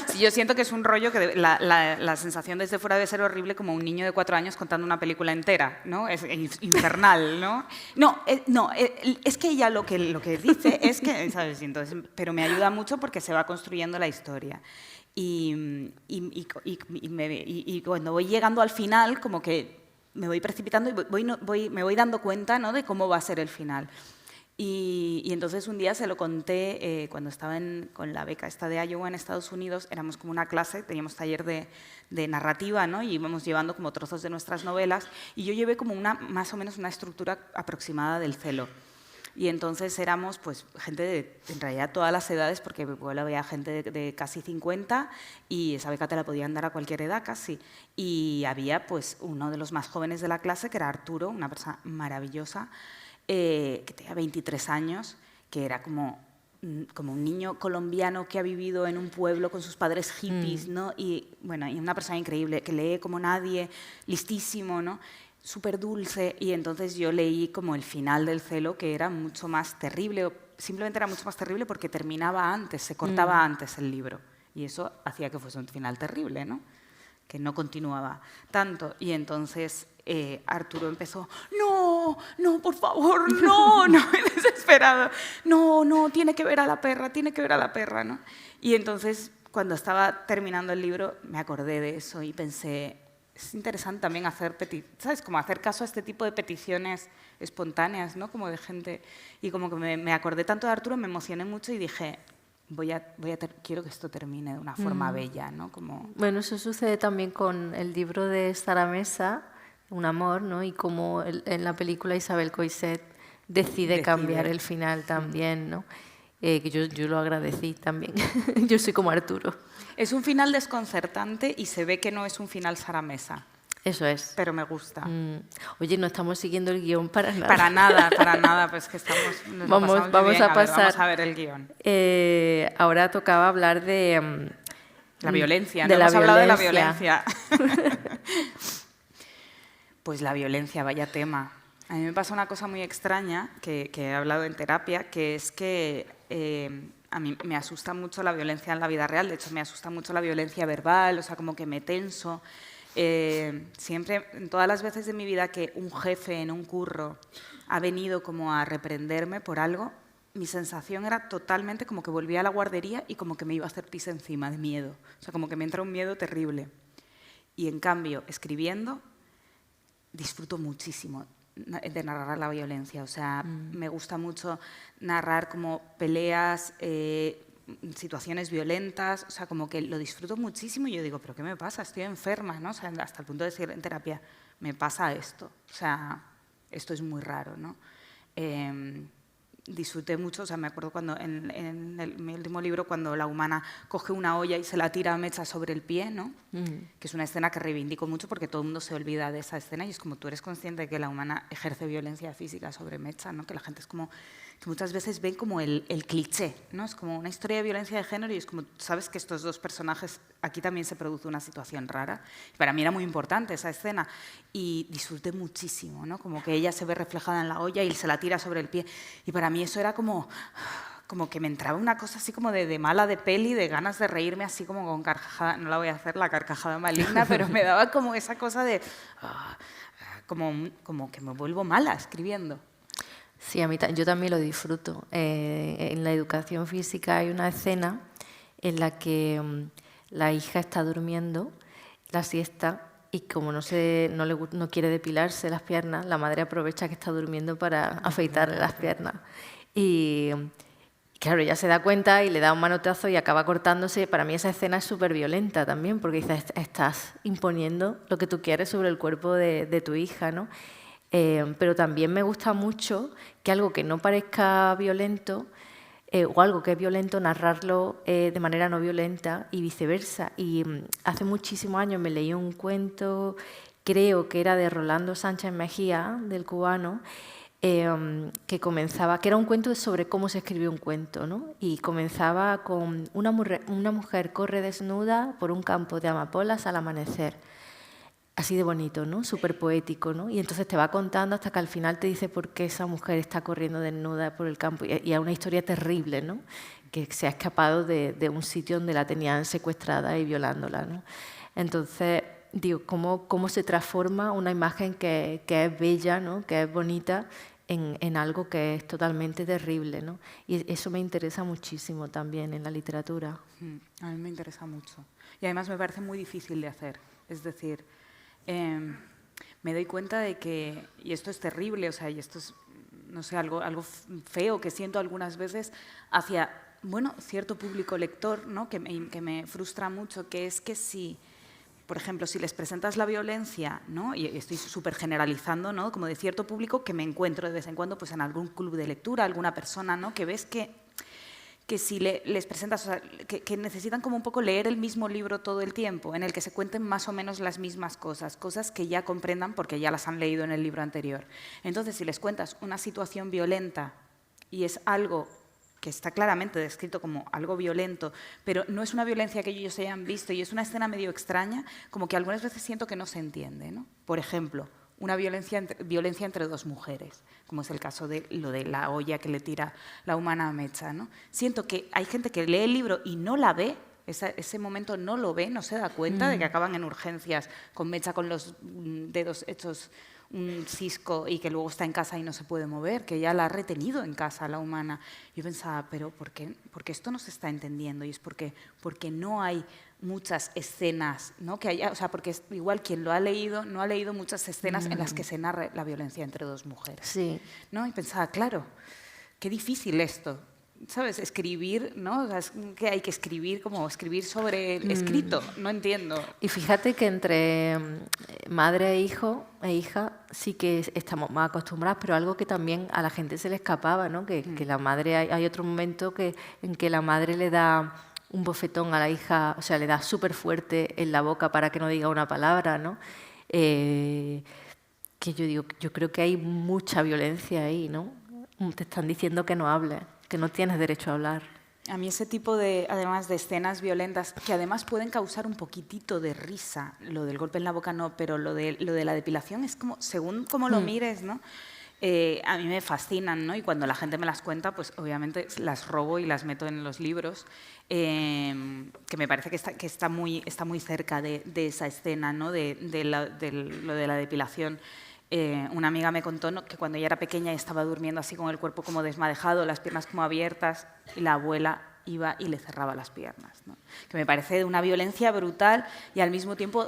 Sí, yo siento que es un rollo que la sensación desde fuera debe ser horrible, como un niño de 4 años contando una película entera, ¿no? Es infernal, ¿no? Es que ella lo que dice es que... ¿sabes? Entonces, pero me ayuda mucho porque se va construyendo la historia. Y cuando voy llegando al final, como que me voy precipitando y me voy dando cuenta, ¿no?, de cómo va a ser el final. Y entonces un día se lo conté cuando estaba con la beca esta de Iowa en Estados Unidos. Éramos como una clase, teníamos taller de narrativa, ¿no?, y íbamos llevando como trozos de nuestras novelas, y yo llevé como más o menos una estructura aproximada del celo. Y entonces éramos pues gente de, en realidad, todas las edades, porque bueno, había gente de casi 50 y esa beca te la podían dar a cualquier edad casi. Y había pues uno de los más jóvenes de la clase, que era Arturo, una persona maravillosa, que tenía 23 años, que era como un niño colombiano que ha vivido en un pueblo con sus padres hippies, ¿no? Y bueno, y una persona increíble, que lee como nadie, listísimo, ¿no?, súper dulce. Y entonces yo leí como el final del celo, que era mucho más terrible, simplemente era mucho más terrible porque terminaba antes, se cortaba antes el libro, y eso hacía que fuese un final terrible, ¿no?, que no continuaba tanto. Y entonces Arturo empezó, no, por favor, no, desesperado, no, tiene que ver a la perra, ¿no? Y entonces, cuando estaba terminando el libro, me acordé de eso y pensé, es interesante también hacer, ¿sabes?, como hacer caso a este tipo de peticiones espontáneas, ¿no?, como de gente. Y como que me acordé tanto de Arturo, me emocioné mucho y dije, quiero que esto termine de una forma bella, ¿no? Como... Bueno, eso sucede también con el libro de Sara Mesa, Un amor, ¿no?, y como en la película Isabel Coixet decide cambiar el final también, ¿no? Que yo lo agradecí también. Yo soy como Arturo. Es un final desconcertante y se ve que no es un final Sara Mesa. Eso es. Pero me gusta. Oye, no estamos siguiendo el guión para nada. Para nada, pues que estamos... Vamos a ver el guión. Ahora tocaba hablar de... la violencia, ¿no? Hemos hablado de la violencia. Pues la violencia, vaya tema. A mí me pasa una cosa muy extraña, que he hablado en terapia, que es que a mí me asusta mucho la violencia en la vida real. De hecho, me asusta mucho la violencia verbal, o sea, como que me tenso. Siempre, en todas las veces de mi vida que un jefe en un curro ha venido como a reprenderme por algo, mi sensación era totalmente como que volvía a la guardería y como que me iba a hacer pis encima de miedo. O sea, como que me entra un miedo terrible. Y en cambio, escribiendo, disfruto muchísimo de narrar la violencia. O sea, me gusta mucho narrar como peleas, situaciones violentas, o sea, como que lo disfruto muchísimo y yo digo, ¿pero qué me pasa? Estoy enferma, ¿no? O sea, hasta el punto de decir en terapia, me pasa esto, o sea, esto es muy raro, ¿no? Disfruté mucho, o sea, me acuerdo cuando en mi último libro, cuando la humana coge una olla y se la tira a Mecha sobre el pie, ¿no? Que es una escena que reivindico mucho porque todo el mundo se olvida de esa escena y es como tú eres consciente de que la humana ejerce violencia física sobre Mecha, ¿no? Que la gente es como que muchas veces ven como el cliché, ¿no? Es como una historia de violencia de género y es como, sabes que estos dos personajes, aquí también se produce una situación rara. Para mí era muy importante esa escena y disfruté muchísimo, ¿no? Como que ella se ve reflejada en la olla y se la tira sobre el pie. Y para mí eso era como que me entraba una cosa así como de mala de peli, de ganas de reírme así como con carcajada, no la voy a hacer, la carcajada maligna, pero me daba como esa cosa de, como que me vuelvo mala escribiendo. Sí, yo también lo disfruto. En la educación física hay una escena en la que la hija está durmiendo la siesta y como no quiere depilarse las piernas, la madre aprovecha que está durmiendo para afeitarle las piernas. Y claro, ella se da cuenta y le da un manotazo y acaba cortándose. Para mí esa escena es súper violenta también, porque dices, estás imponiendo lo que tú quieres sobre el cuerpo de tu hija, ¿no? Pero también me gusta mucho que algo que no parezca violento o algo que es violento, narrarlo de manera no violenta y viceversa. Y hace muchísimos años me leí un cuento, creo que era de Rolando Sánchez Mejía, del cubano, que comenzaba, que era un cuento sobre cómo se escribe un cuento, ¿no? Y comenzaba con una mujer corre desnuda por un campo de amapolas al amanecer. Así de bonito, ¿no? Súper poético, ¿no? Y entonces te va contando hasta que al final te dice por qué esa mujer está corriendo desnuda por el campo. Y es una historia terrible, ¿no? Que se ha escapado de un sitio donde la tenían secuestrada y violándola, ¿no? Entonces, digo, cómo se transforma una imagen que es bella, ¿no? Que es bonita, en algo que es totalmente terrible, ¿no? Y eso me interesa muchísimo también en la literatura. A mí me interesa mucho. Y además me parece muy difícil de hacer. Es decir, me doy cuenta de que, y esto es terrible, o sea, y esto es, no sé, algo feo que siento algunas veces hacia, bueno, cierto público lector, ¿no? que me frustra mucho, que es que si, por ejemplo, si les presentas la violencia, ¿no? Y estoy súper generalizando, ¿no? Como de cierto público que me encuentro de vez en cuando pues, en algún club de lectura, alguna persona, ¿no? Que ves que si les presentas, o sea, que necesitan como un poco leer el mismo libro todo el tiempo, en el que se cuenten más o menos las mismas cosas que ya comprendan porque ya las han leído en el libro anterior. Entonces, si les cuentas una situación violenta y es algo que está claramente descrito como algo violento, pero no es una violencia que ellos hayan visto y es una escena medio extraña, como que algunas veces siento que no se entiende, ¿no? Por ejemplo, una violencia entre dos mujeres, como es el caso de lo de la olla que le tira la humana a Mecha, ¿no? Siento que hay gente que lee el libro y no la ve, ese momento no lo ve, no se da cuenta de que acaban en urgencias con Mecha con los dedos hechos un cisco y que luego está en casa y no se puede mover, que ya la ha retenido en casa la humana. Yo pensaba, pero ¿por qué esto no se está entendiendo? Y es porque no hay muchas escenas, ¿no? Que haya, o sea, porque es igual quien lo ha leído no ha leído muchas escenas en las que se narra la violencia entre dos mujeres. Sí. ¿No? Y pensaba, claro, qué difícil esto. ¿Sabes? Escribir, ¿no? O sea, es que hay que escribir, como escribir sobre el escrito, no entiendo. Y fíjate que entre madre e hija sí que estamos más acostumbradas, pero algo que también a la gente se le escapaba, ¿no? Que la madre, hay otro momento en que la madre le da un bofetón a la hija, o sea, le da súper fuerte en la boca para que no diga una palabra, ¿no? Que yo creo que hay mucha violencia ahí, ¿no? Te están diciendo que no hables, que no tienes derecho a hablar. A mí ese tipo además de escenas violentas, que además pueden causar un poquitito de risa, lo del golpe en la boca no, pero lo de la depilación es como, según cómo lo mires, ¿no? A mí me fascinan, ¿no? Y cuando la gente me las cuenta, pues obviamente las robo y las meto en los libros, que me parece que está muy cerca de esa escena, ¿no? de lo de la depilación. Una amiga me contó, ¿no? que cuando ella era pequeña y estaba durmiendo así con el cuerpo como desmadejado, las piernas como abiertas, y la abuela iba y le cerraba las piernas, ¿no? Que me parece de una violencia brutal y al mismo tiempo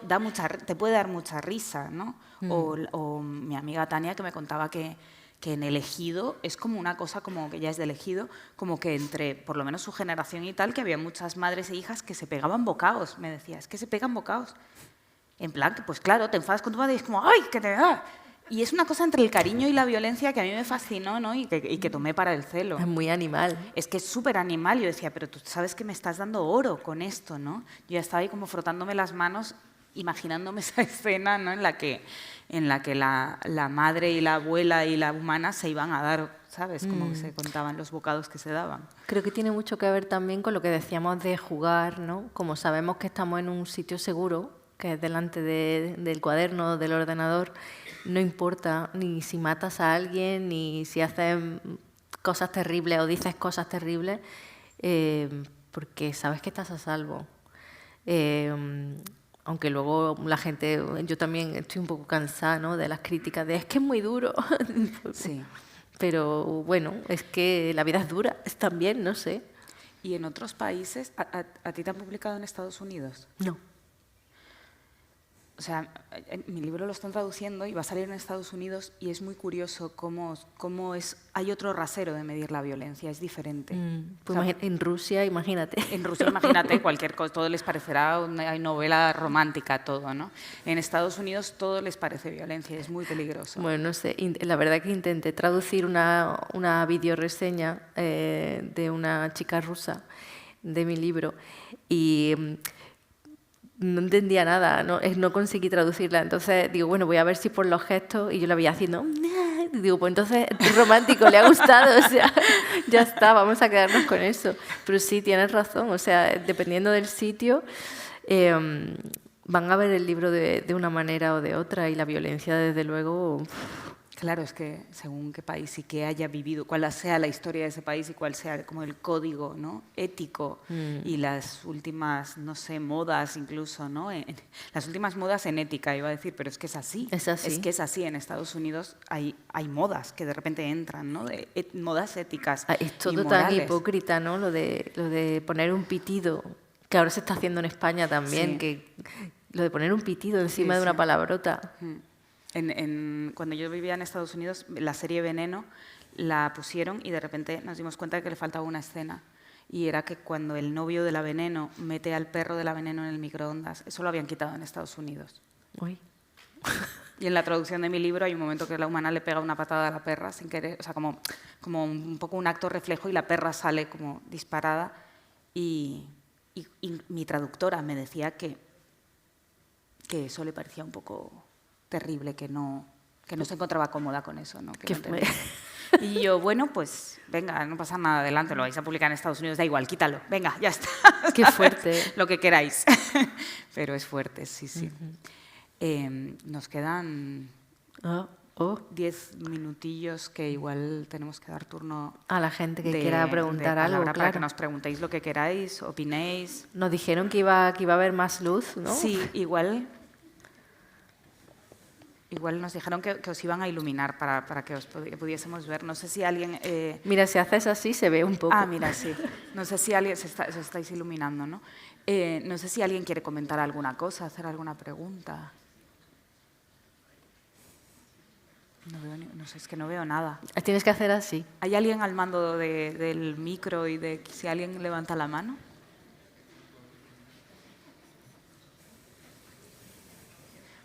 te puede dar mucha risa, ¿no? O mi amiga Tania, que me contaba que en el Ejido es como una cosa, como que ya es del Ejido, como que entre, por lo menos su generación y tal, que había muchas madres e hijas que se pegaban bocaos, me decía, es que se pegan bocaos. En plan, que pues claro, te enfadas con tu madre y es como, ¡ay, que te da! Y es una cosa entre el cariño y la violencia que a mí me fascinó, ¿no? y que tomé para el celo. Es muy animal. Es que es súper animal. Yo decía, pero tú sabes que me estás dando oro con esto, ¿no? Yo ya estaba ahí como frotándome las manos, imaginándome esa escena, ¿no? en la que la madre y la abuela y la humana se iban a dar, ¿sabes? Como que se contaban los bocados que se daban. Creo que tiene mucho que ver también con lo que decíamos de jugar, ¿no? Como sabemos que estamos en un sitio seguro, que es delante del cuaderno, del ordenador, no importa ni si matas a alguien, ni si haces cosas terribles o dices cosas terribles, porque sabes que estás a salvo. Aunque luego la gente, yo también estoy un poco cansada, ¿no? De las críticas de es que es muy duro. Sí. Pero bueno, es que la vida es dura, es también, no sé. ¿Y en otros países? ¿A ti te han publicado en Estados Unidos? No. O sea, mi libro lo están traduciendo y va a salir en Estados Unidos y es muy curioso cómo hay otro rasero de medir la violencia, es diferente. Pues o sea, en Rusia, imagínate. En Rusia, imagínate, cualquier cosa, todo les parecerá una novela romántica, todo, ¿no? En Estados Unidos todo les parece violencia, es muy peligroso. Bueno, no sé, la verdad que intenté traducir una videoreseña de una chica rusa de mi libro y no entendía nada, no conseguí traducirla. Entonces digo, bueno, voy a ver si por los gestos, y yo la veía haciendo Digo, pues entonces romántico, le ha gustado, o sea, ya está, vamos a quedarnos con eso. Pero sí, tienes razón, o sea, dependiendo del sitio, van a ver el libro de una manera o de otra y la violencia, desde luego... Claro, es que según qué país y qué haya vivido, cuál sea la historia de ese país y cuál sea como el código, ¿no?, ético y las últimas, no sé, modas incluso, ¿no? Las últimas modas en ética, iba a decir, pero es que es así. Es así. Es que es así. En Estados Unidos hay modas que de repente entran, ¿no? Modas éticas Es todo y tan morales. hipócrita, ¿no? Lo de poner un pitido, que ahora se está haciendo en España también, Sí. que lo de poner un pitido encima Sí, de una sí. palabrota. Cuando yo vivía en Estados Unidos, la serie Veneno la pusieron y de repente nos dimos cuenta de que le faltaba una escena. Y era que cuando el novio de la Veneno mete al perro de la Veneno en el microondas, eso lo habían quitado en Estados Unidos. Uy. Y en la traducción de mi libro hay un momento que la humana le pega una patada a la perra sin querer, o sea, como un poco un acto reflejo y la perra sale como disparada. Y mi traductora me decía que eso le parecía un poco terrible, que no se encontraba cómoda con eso, ¿no? Que no tenía. Y yo, bueno, pues venga, no pasa nada, adelante, lo vais a publicar en Estados Unidos, da igual, quítalo, venga, ya está. Qué fuerte. Lo que queráis. Pero es fuerte, sí, sí. Nos quedan 10 minutillos que igual tenemos que dar turno A la gente que quiera preguntar algo, para claro. que nos preguntéis lo que queráis, opinéis. Nos dijeron que iba a haber más luz, ¿no? Sí, igual nos dijeron que os iban a iluminar para que os pudiésemos ver. No sé si alguien... Mira, si haces así se ve un poco. Ah, mira, sí. No sé si alguien... os estáis iluminando, ¿no? No sé si alguien quiere comentar alguna cosa, hacer alguna pregunta. No sé, es que no veo nada. Tienes que hacer así. ¿Hay alguien al mando del micro y de si alguien levanta la mano?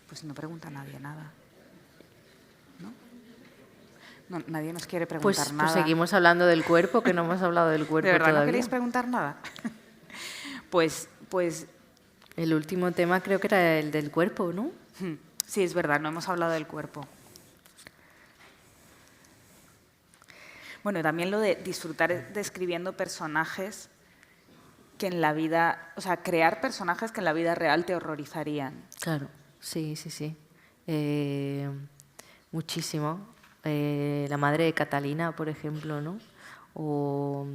Pues no pregunta nadie nada. ¿No? Nadie nos quiere preguntar nada. Pues seguimos hablando del cuerpo, que no hemos hablado del cuerpo ¿De verdad todavía. no queréis preguntar nada? Pues... El último tema creo que era el del cuerpo, ¿no? Sí, es verdad, no hemos hablado del cuerpo. Bueno, también lo de disfrutar describiendo personajes que en la vida... O sea, crear personajes que en la vida real te horrorizarían. Claro, sí. Muchísimo. La madre de Catalina, por ejemplo, ¿no? O,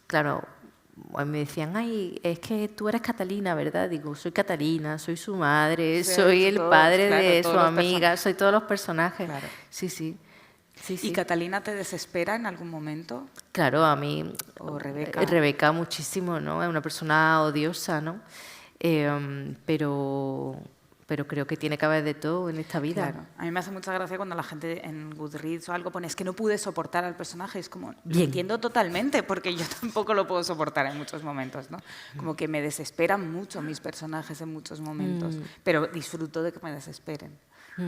claro, me decían, ay, es que tú eres Catalina, ¿verdad? Digo, soy Catalina, soy su madre, soy el padre de su amiga, soy todos los personajes. Claro. Sí. ¿Y Catalina te desespera en algún momento? Claro, a mí... ¿O Rebeca? Rebeca muchísimo, ¿no? Es una persona odiosa, ¿no? Pero creo que tiene que haber de todo en esta vida. Claro. A mí me hace mucha gracia cuando la gente en Goodreads o algo pone, es que no pude soportar al personaje. Es como, lo entiendo totalmente, porque yo tampoco lo puedo soportar en muchos momentos, ¿no? Como que me desesperan mucho mis personajes en muchos momentos, pero disfruto de que me desesperen.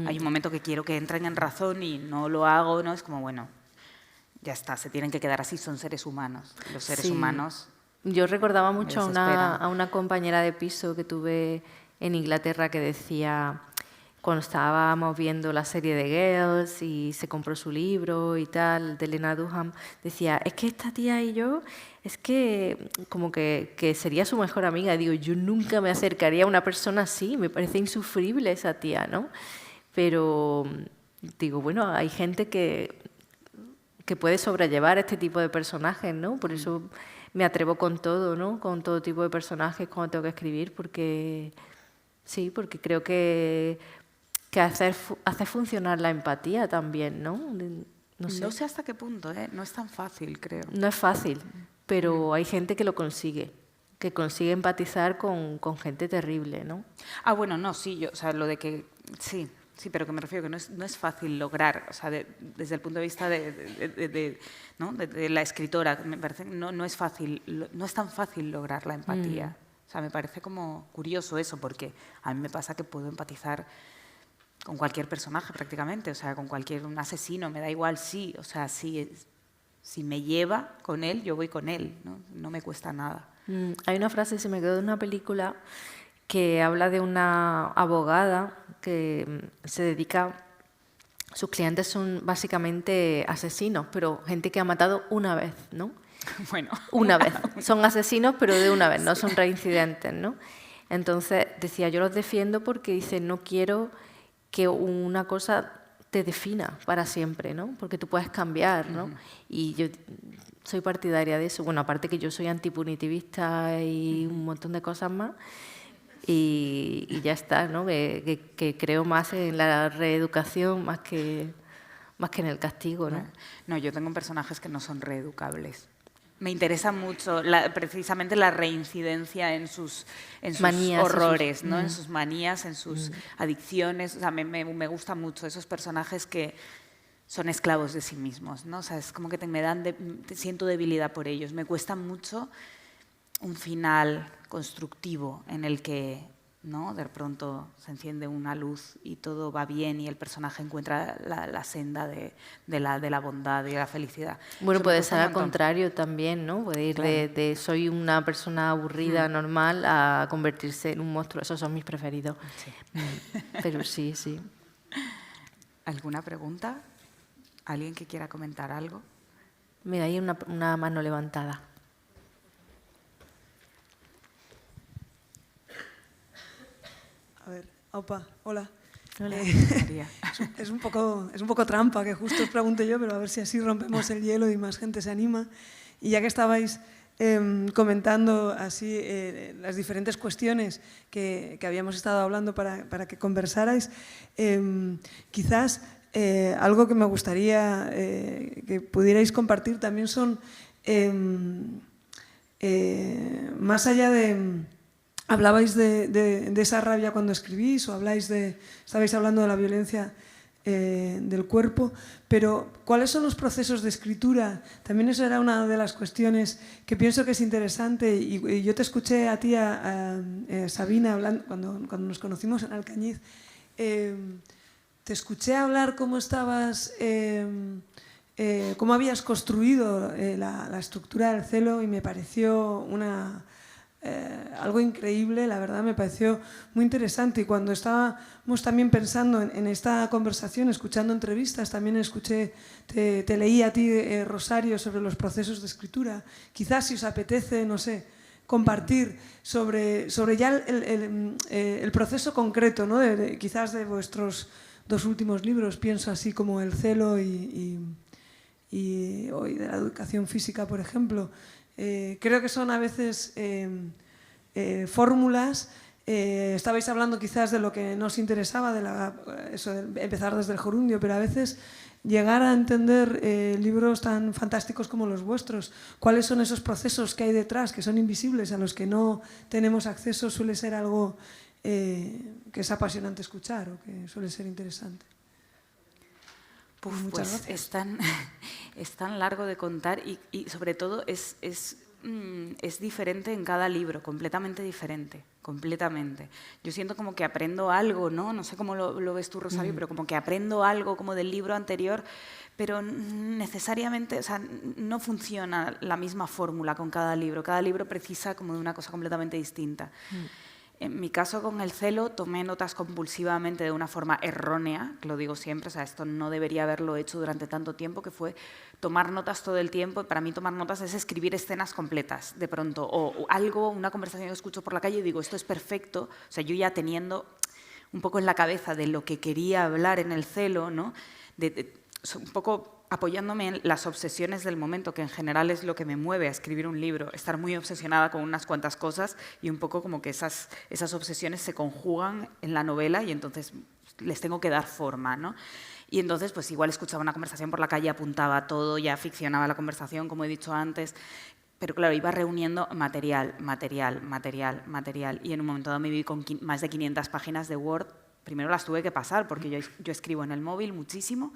Hay un momento que quiero que entren en razón y no lo hago, ¿no? Es como, bueno, ya está, se tienen que quedar así, son seres humanos. Los seres humanos... Yo recordaba mucho desesperan. a una compañera de piso que tuve en Inglaterra que decía, cuando estábamos viendo la serie de Girls y se compró su libro y tal, de Lena Dunham, decía, es que esta tía y yo, es que como que sería su mejor amiga. Digo, yo nunca me acercaría a una persona así, me parece insufrible esa tía, ¿no? Pero digo, bueno, hay gente que puede sobrellevar este tipo de personajes, ¿no? Por eso me atrevo con todo, ¿no? Con todo tipo de personajes cuando tengo que escribir, porque creo que hacer funcionar la empatía también, ¿no? No sé hasta qué punto, ¿eh? No es tan fácil, creo. No es fácil, pero hay gente que lo consigue, que consigue empatizar con gente terrible, ¿no? Ah, bueno, no, sí, o sea, lo de que... Sí, pero que me refiero que no es fácil lograr, o sea, desde el punto de vista ¿no? de la escritora, me parece que no es fácil, no es tan fácil lograr la empatía. O sea, me parece como curioso eso, porque a mí me pasa que puedo empatizar con cualquier personaje prácticamente, o sea, con un asesino, me da igual, sí, o sea, si me lleva con él, yo voy con él, no me cuesta nada. Hay una frase, se me quedó de una película, que habla de una abogada que se dedica sus clientes son básicamente asesinos, pero gente que ha matado una vez, ¿no? Bueno. Una vez. Son asesinos, pero de una vez, no son reincidentes, ¿no? Entonces, decía, yo los defiendo porque dice, no quiero que una cosa te defina para siempre, ¿no? Porque tú puedes cambiar, ¿no? Y yo soy partidaria de eso. Bueno, aparte que yo soy antipunitivista y un montón de cosas más. Y ya está, ¿no? Que creo más en la reeducación más que en el castigo, ¿no? No, yo tengo personajes que no son reeducables. Me interesa mucho precisamente la reincidencia en sus manías, horrores, ¿no? En sus manías, en sus adicciones. O sea, me gustan mucho esos personajes que son esclavos de sí mismos, ¿no? O sea, es como que siento debilidad por ellos. Me cuesta mucho un final constructivo en el que, ¿no?, de pronto se enciende una luz y todo va bien y el personaje encuentra la senda de la bondad y de la felicidad. Bueno, puede ser al contrario también, ¿no? Puede ir de soy una persona aburrida, normal, a convertirse en un monstruo. Esos son mis preferidos. Sí. Pero sí. ¿Alguna pregunta? ¿Alguien que quiera comentar algo? Mira, hay una mano levantada. A ver, Aupa, hola. Hola. Es un poco trampa que justo os pregunte yo, pero a ver si así rompemos el hielo y más gente se anima. Y ya que estabais comentando así las diferentes cuestiones que habíamos estado hablando para que conversarais, quizás algo que me gustaría que pudierais compartir también son, más allá de... Hablabais de esa rabia cuando escribís o estabais hablando de la violencia del cuerpo, pero ¿cuáles son los procesos de escritura? También eso era una de las cuestiones que pienso que es interesante y yo te escuché a ti, a Sabina, hablando, cuando nos conocimos en Alcañiz, te escuché hablar cómo estabas, cómo habías construido la estructura del celo y me pareció algo increíble, la verdad me pareció muy interesante. Y cuando estábamos también pensando en esta conversación, escuchando entrevistas, también te leí a ti, Rosario, sobre los procesos de escritura. Quizás si os apetece, no sé, compartir sobre ya el proceso concreto, ¿no? Quizás de vuestros 2 últimos libros, pienso así como El celo y de la educación física, por ejemplo. Creo que son a veces fórmulas. Estabais hablando quizás de lo que nos interesaba, eso de empezar desde el gerundio, pero a veces llegar a entender libros tan fantásticos como los vuestros, cuáles son esos procesos que hay detrás, que son invisibles, a los que no tenemos acceso, suele ser algo que es apasionante escuchar o que suele ser interesante. Pues es tan largo de contar y sobre todo es diferente en cada libro, completamente diferente, completamente. Yo siento como que aprendo algo, ¿no? No sé cómo lo ves tú, Rosario, pero como que aprendo algo como del libro anterior, pero necesariamente, o sea, no funciona la misma fórmula con cada libro. Cada libro precisa como de una cosa completamente distinta. En mi caso, con El celo, tomé notas compulsivamente de una forma errónea, que lo digo siempre, o sea, esto no debería haberlo hecho durante tanto tiempo, que fue tomar notas todo el tiempo. Y para mí tomar notas es escribir escenas completas, de pronto, o algo, una conversación que escucho por la calle y digo, esto es perfecto. O sea, yo ya teniendo un poco en la cabeza de lo que quería hablar en El celo, ¿no? Un poco apoyándome en las obsesiones del momento, que en general es lo que me mueve a escribir un libro, estar muy obsesionada con unas cuantas cosas y un poco como que esas obsesiones se conjugan en la novela y entonces les tengo que dar forma, ¿no? Y entonces pues igual escuchaba una conversación por la calle, apuntaba todo, ya ficcionaba la conversación, como he dicho antes, pero claro, iba reuniendo material y en un momento dado me vi con más de 500 páginas de Word. Primero las tuve que pasar porque yo escribo en el móvil muchísimo,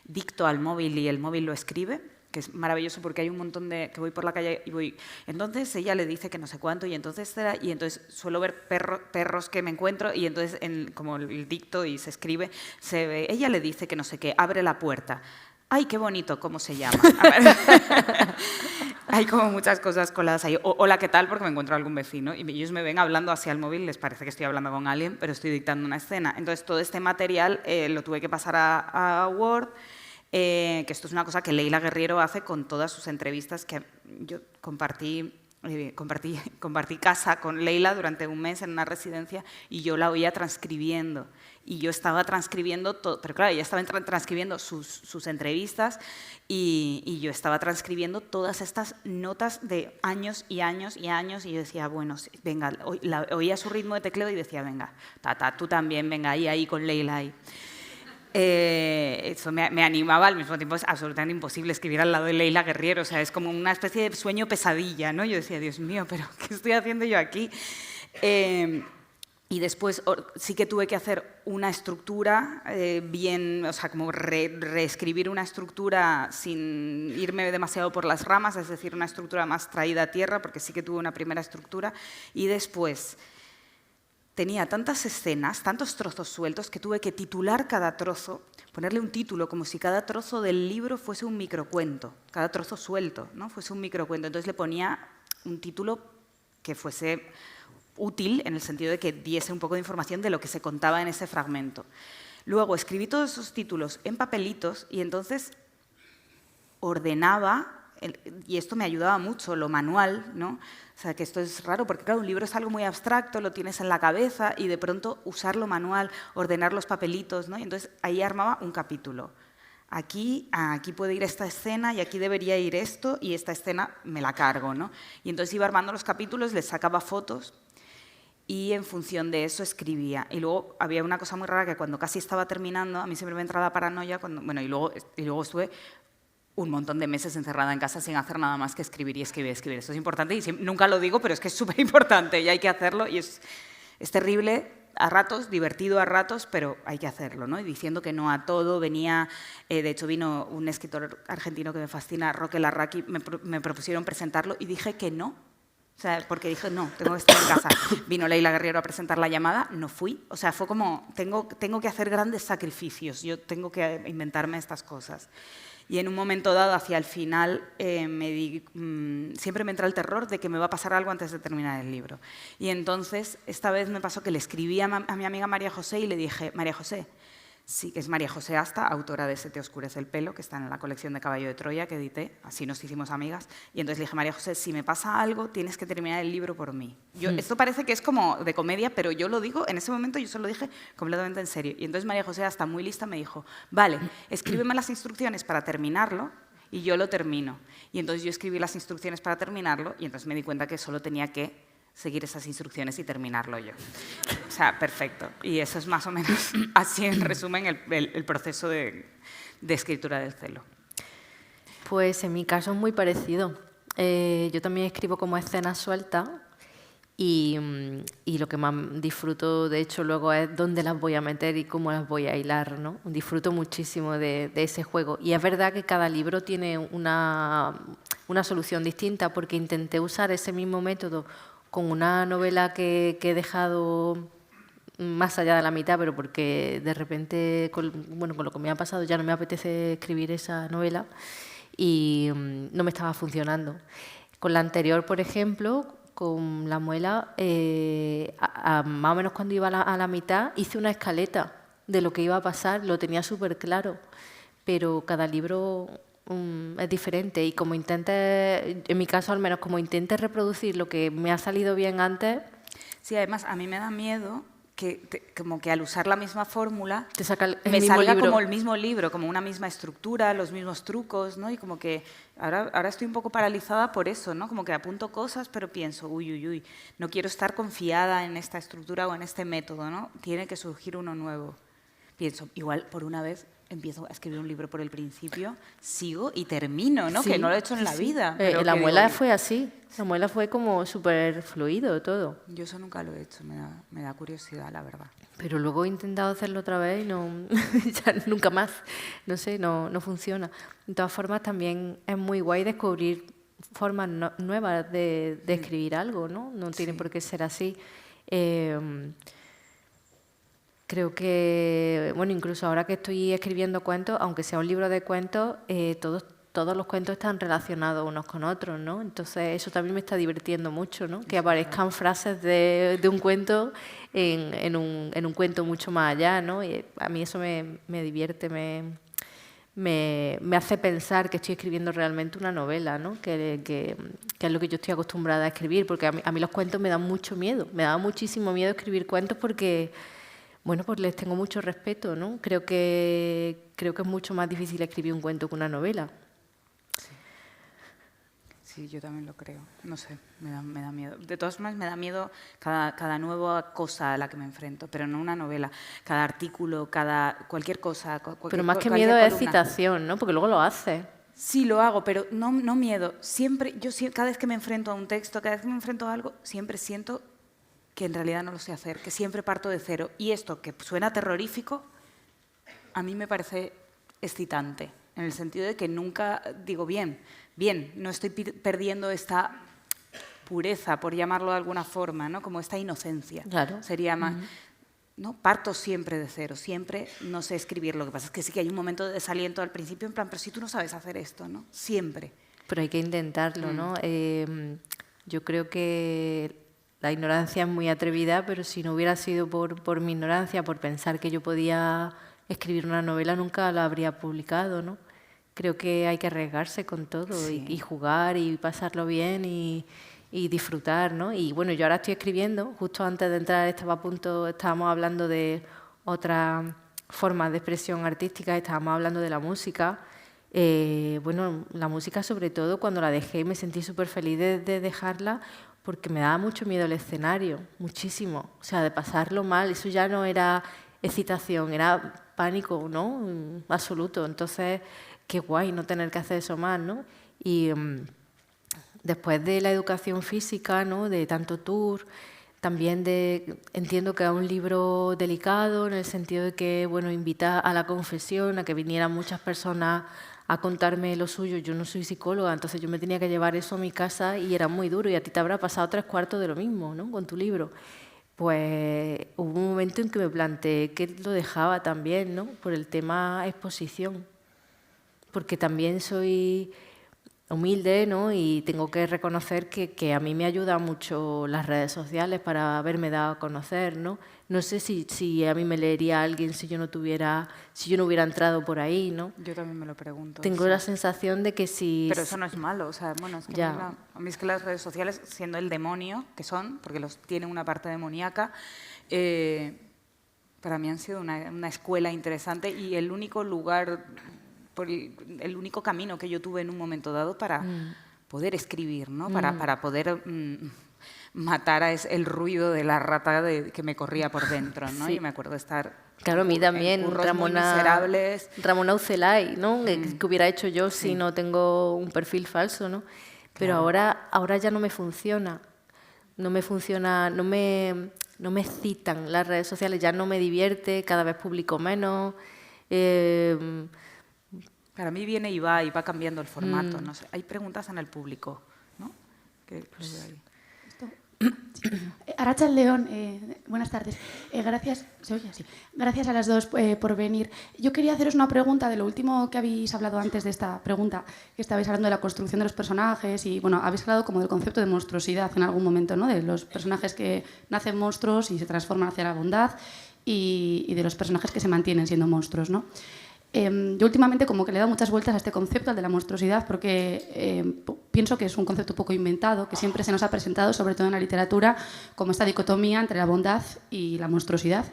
dicto al móvil y el móvil lo escribe, que es maravilloso porque hay un montón que voy por la calle y voy, entonces ella le dice que no sé cuánto y entonces suelo ver perros que me encuentro y entonces como el dicto y se escribe, se ve, ella le dice que no sé qué, abre la puerta. ¡Ay, qué bonito! ¿Cómo se llama? Hay como muchas cosas coladas ahí. Hola, ¿qué tal? Porque me encuentro algún vecino y ellos me ven hablando hacia el móvil, les parece que estoy hablando con alguien, pero estoy dictando una escena. Entonces, todo este material lo tuve que pasar a Word, que esto es una cosa que Leila Guerriero hace con todas sus entrevistas, que yo compartí casa con Leila durante un mes en una residencia y yo la oía transcribiendo. Y yo estaba transcribiendo todo, pero claro, ella estaba transcribiendo sus entrevistas y yo estaba transcribiendo todas estas notas de años y años y años y yo decía, bueno, venga, oía su ritmo de tecleo y decía, venga, tú también, venga, ahí con Leila ahí. Eso me animaba, al mismo tiempo es absolutamente imposible escribir al lado de Leila Guerriero, o sea, es como una especie de sueño pesadilla, ¿no? Yo decía, Dios mío, pero ¿qué estoy haciendo yo aquí? Y después sí que tuve que hacer una estructura bien, o sea, como reescribir una estructura sin irme demasiado por las ramas, es decir, una estructura más traída a tierra, porque sí que tuve una primera estructura, y después tenía tantas escenas, tantos trozos sueltos, que tuve que titular cada trozo, ponerle un título, como si cada trozo del libro fuese un microcuento, cada trozo suelto, ¿no? Fuese un microcuento. Entonces le ponía un título que fuese útil, en el sentido de que diese un poco de información de lo que se contaba en ese fragmento. Luego escribí todos esos títulos en papelitos y entonces ordenaba, y esto me ayudaba mucho, lo manual, ¿no? O sea, que esto es raro, porque claro, un libro es algo muy abstracto, lo tienes en la cabeza y de pronto usarlo manual, ordenar los papelitos, ¿no? Y entonces ahí armaba un capítulo. Aquí puede ir esta escena y aquí debería ir esto y esta escena me la cargo, ¿no? Y entonces iba armando los capítulos, les sacaba fotos y en función de eso escribía. Y luego había una cosa muy rara que cuando casi estaba terminando, a mí siempre me entraba la paranoia, y luego estuve un montón de meses encerrada en casa sin hacer nada más que escribir y escribir y escribir. Esto es importante y nunca lo digo, pero es que es súper importante y hay que hacerlo y es terrible a ratos, divertido a ratos, pero hay que hacerlo, ¿no? Y diciendo que no a todo. De hecho vino un escritor argentino que me fascina, Roque Larraqui, me propusieron presentarlo y dije que no. O sea, porque dije, no, tengo que estar en casa. Vino Leila Guerriero a presentar La llamada, no fui. O sea, fue como, tengo que hacer grandes sacrificios, yo tengo que inventarme estas cosas. Y en un momento dado, hacia el final, siempre me entra el terror de que me va a pasar algo antes de terminar el libro. Y entonces, esta vez me pasó que le escribí a mi amiga María José y le dije, María José, sí, que es María José Asta, autora de Se te oscurece el pelo, que está en la colección de Caballo de Troya, que edité, así nos hicimos amigas. Y entonces le dije, María José, si me pasa algo, tienes que terminar el libro por mí. Esto parece que es como de comedia, pero yo lo digo, en ese momento yo se lo dije completamente en serio. Y entonces María José Asta, muy lista, me dijo, vale, escríbeme las instrucciones para terminarlo y yo lo termino. Y entonces yo escribí las instrucciones para terminarlo y entonces me di cuenta que solo tenía que seguir esas instrucciones y terminarlo yo. O sea, perfecto. Y eso es más o menos, así en resumen, el proceso de escritura del celo. Pues en mi caso es muy parecido. Yo también escribo como escenas sueltas y lo que más disfruto, de hecho, luego es dónde las voy a meter y cómo las voy a hilar, ¿no? Disfruto muchísimo de ese juego. Y es verdad que cada libro tiene una solución distinta porque intenté usar ese mismo método con una novela que he dejado más allá de la mitad, pero porque de repente, con lo que me ha pasado, ya no me apetece escribir esa novela y no me estaba funcionando. Con la anterior, por ejemplo, con La muela, más o menos cuando iba a la mitad, hice una escaleta de lo que iba a pasar, lo tenía súper claro, pero cada libro es diferente y como intentes, en mi caso al menos, como intentes reproducir lo que me ha salido bien antes. Sí, además a mí me da miedo como que al usar la misma fórmula te saca me salga como el mismo libro, como una misma estructura, los mismos trucos, ¿no? Y como que ahora estoy un poco paralizada por eso, ¿no? Como que apunto cosas, pero pienso, uy, no quiero estar confiada en esta estructura o en este método, ¿no? Tiene que surgir uno nuevo. Pienso, igual por una vez empiezo a escribir un libro por el principio, sigo y termino, ¿no? Sí, que no lo he hecho en la vida. Pero La muela fue así, la muela fue como súper fluido todo. Yo eso nunca lo he hecho, me da curiosidad, la verdad. Pero luego he intentado hacerlo otra vez y no, ya nunca más, no sé, no funciona. De todas formas, también es muy guay descubrir formas nuevas de escribir algo, ¿no? No tiene por qué ser así. Creo que, incluso ahora que estoy escribiendo cuentos, aunque sea un libro de cuentos, todos todos los cuentos están relacionados unos con otros, ¿no? Entonces eso también me está divirtiendo mucho, ¿no? Que aparezcan frases de un cuento en un cuento mucho más allá, ¿no? Y a mí eso me divierte, me hace pensar que estoy escribiendo realmente una novela, ¿no? Que es lo que yo estoy acostumbrada a escribir, porque a mí los cuentos me dan mucho miedo, me da muchísimo miedo escribir cuentos porque, bueno, pues les tengo mucho respeto, ¿no? Creo que es mucho más difícil escribir un cuento que una novela. Sí, yo también lo creo. No sé, me da miedo. De todas formas, me da miedo cada nueva cosa a la que me enfrento, pero no una novela. Cada artículo, cualquier cosa. Pero más que miedo es excitación, ¿no? Porque luego lo haces. Sí, lo hago, pero no miedo. Cada vez que me enfrento a un texto, cada vez que me enfrento a algo, siempre siento que en realidad no lo sé hacer, que siempre parto de cero. Y esto, que suena terrorífico, a mí me parece excitante, en el sentido de que nunca digo, bien, no estoy perdiendo esta pureza, por llamarlo de alguna forma, ¿no? Como esta inocencia. Claro. Sería más, ¿no? Parto siempre de cero, siempre no sé escribir. Lo que pasa es que sí que hay un momento de desaliento al principio, en plan, pero si tú no sabes hacer esto, ¿no? Siempre. Pero hay que intentarlo, ¿no? Yo creo que la ignorancia es muy atrevida, pero si no hubiera sido por mi ignorancia, por pensar que yo podía escribir una novela, nunca la habría publicado, ¿no? Creo que hay que arriesgarse con todo, sí, y jugar y pasarlo bien y disfrutar, ¿no? Y bueno, yo ahora estoy escribiendo, justo antes de entrar estábamos hablando de otras formas de expresión artística, estábamos hablando de la música. Bueno, la música sobre todo, cuando la dejé me sentí súper feliz de dejarla, porque me daba mucho miedo el escenario, muchísimo. O sea, de pasarlo mal, eso ya no era excitación, era pánico, ¿no? Absoluto. Entonces, qué guay no tener que hacer eso más, ¿no? Y después de la educación física, ¿no? De tanto tour, también entiendo que es un libro delicado en el sentido de que, bueno, invita a la confesión, a que vinieran muchas personas a contarme lo suyo. Yo no soy psicóloga, entonces yo me tenía que llevar eso a mi casa y era muy duro. Y a ti te habrá pasado 3/4 de lo mismo, ¿no? Con tu libro. Pues hubo un momento en que me planteé que lo dejaba también, ¿no? Por el tema exposición. Porque también soy humilde, ¿no? Y tengo que reconocer que a mí me ayudan mucho las redes sociales para haberme dado a conocer, ¿no? No sé si a mí me leería alguien si yo no hubiera entrado por ahí, ¿no? Yo también me lo pregunto. Tengo la sensación de que si... Pero eso no es malo, o sea, bueno, es que a mí es que las redes sociales, siendo el demonio que son, porque tienen una parte demoníaca, para mí han sido una escuela interesante y el único lugar... el único camino que yo tuve en un momento dado para poder escribir, ¿no? Para poder matar el ruido de la rata que me corría por dentro, ¿no? Sí. Y me acuerdo de estar... Claro, a mí también, Ramona Ucelay, ¿no? Que hubiera hecho yo si no tengo un perfil falso, ¿no? Pero claro. ahora ya no me funciona. No me excitan las redes sociales, ya no me divierte, cada vez publico menos... Para mí viene y va cambiando el formato. No sé. Hay preguntas en el público, ¿no? Arantxa León, buenas tardes. Gracias, ¿se oye? Sí. Gracias a las dos por venir. Yo quería haceros una pregunta de lo último que habéis hablado antes de esta pregunta, que estabais hablando de la construcción de los personajes y, bueno, habéis hablado como del concepto de monstruosidad en algún momento, ¿no? De los personajes que nacen monstruos y se transforman hacia la bondad y de los personajes que se mantienen siendo monstruos, ¿no? Yo últimamente como que le he dado muchas vueltas a este concepto, al de la monstruosidad, porque pienso que es un concepto poco inventado, que siempre se nos ha presentado, sobre todo en la literatura, como esta dicotomía entre la bondad y la monstruosidad.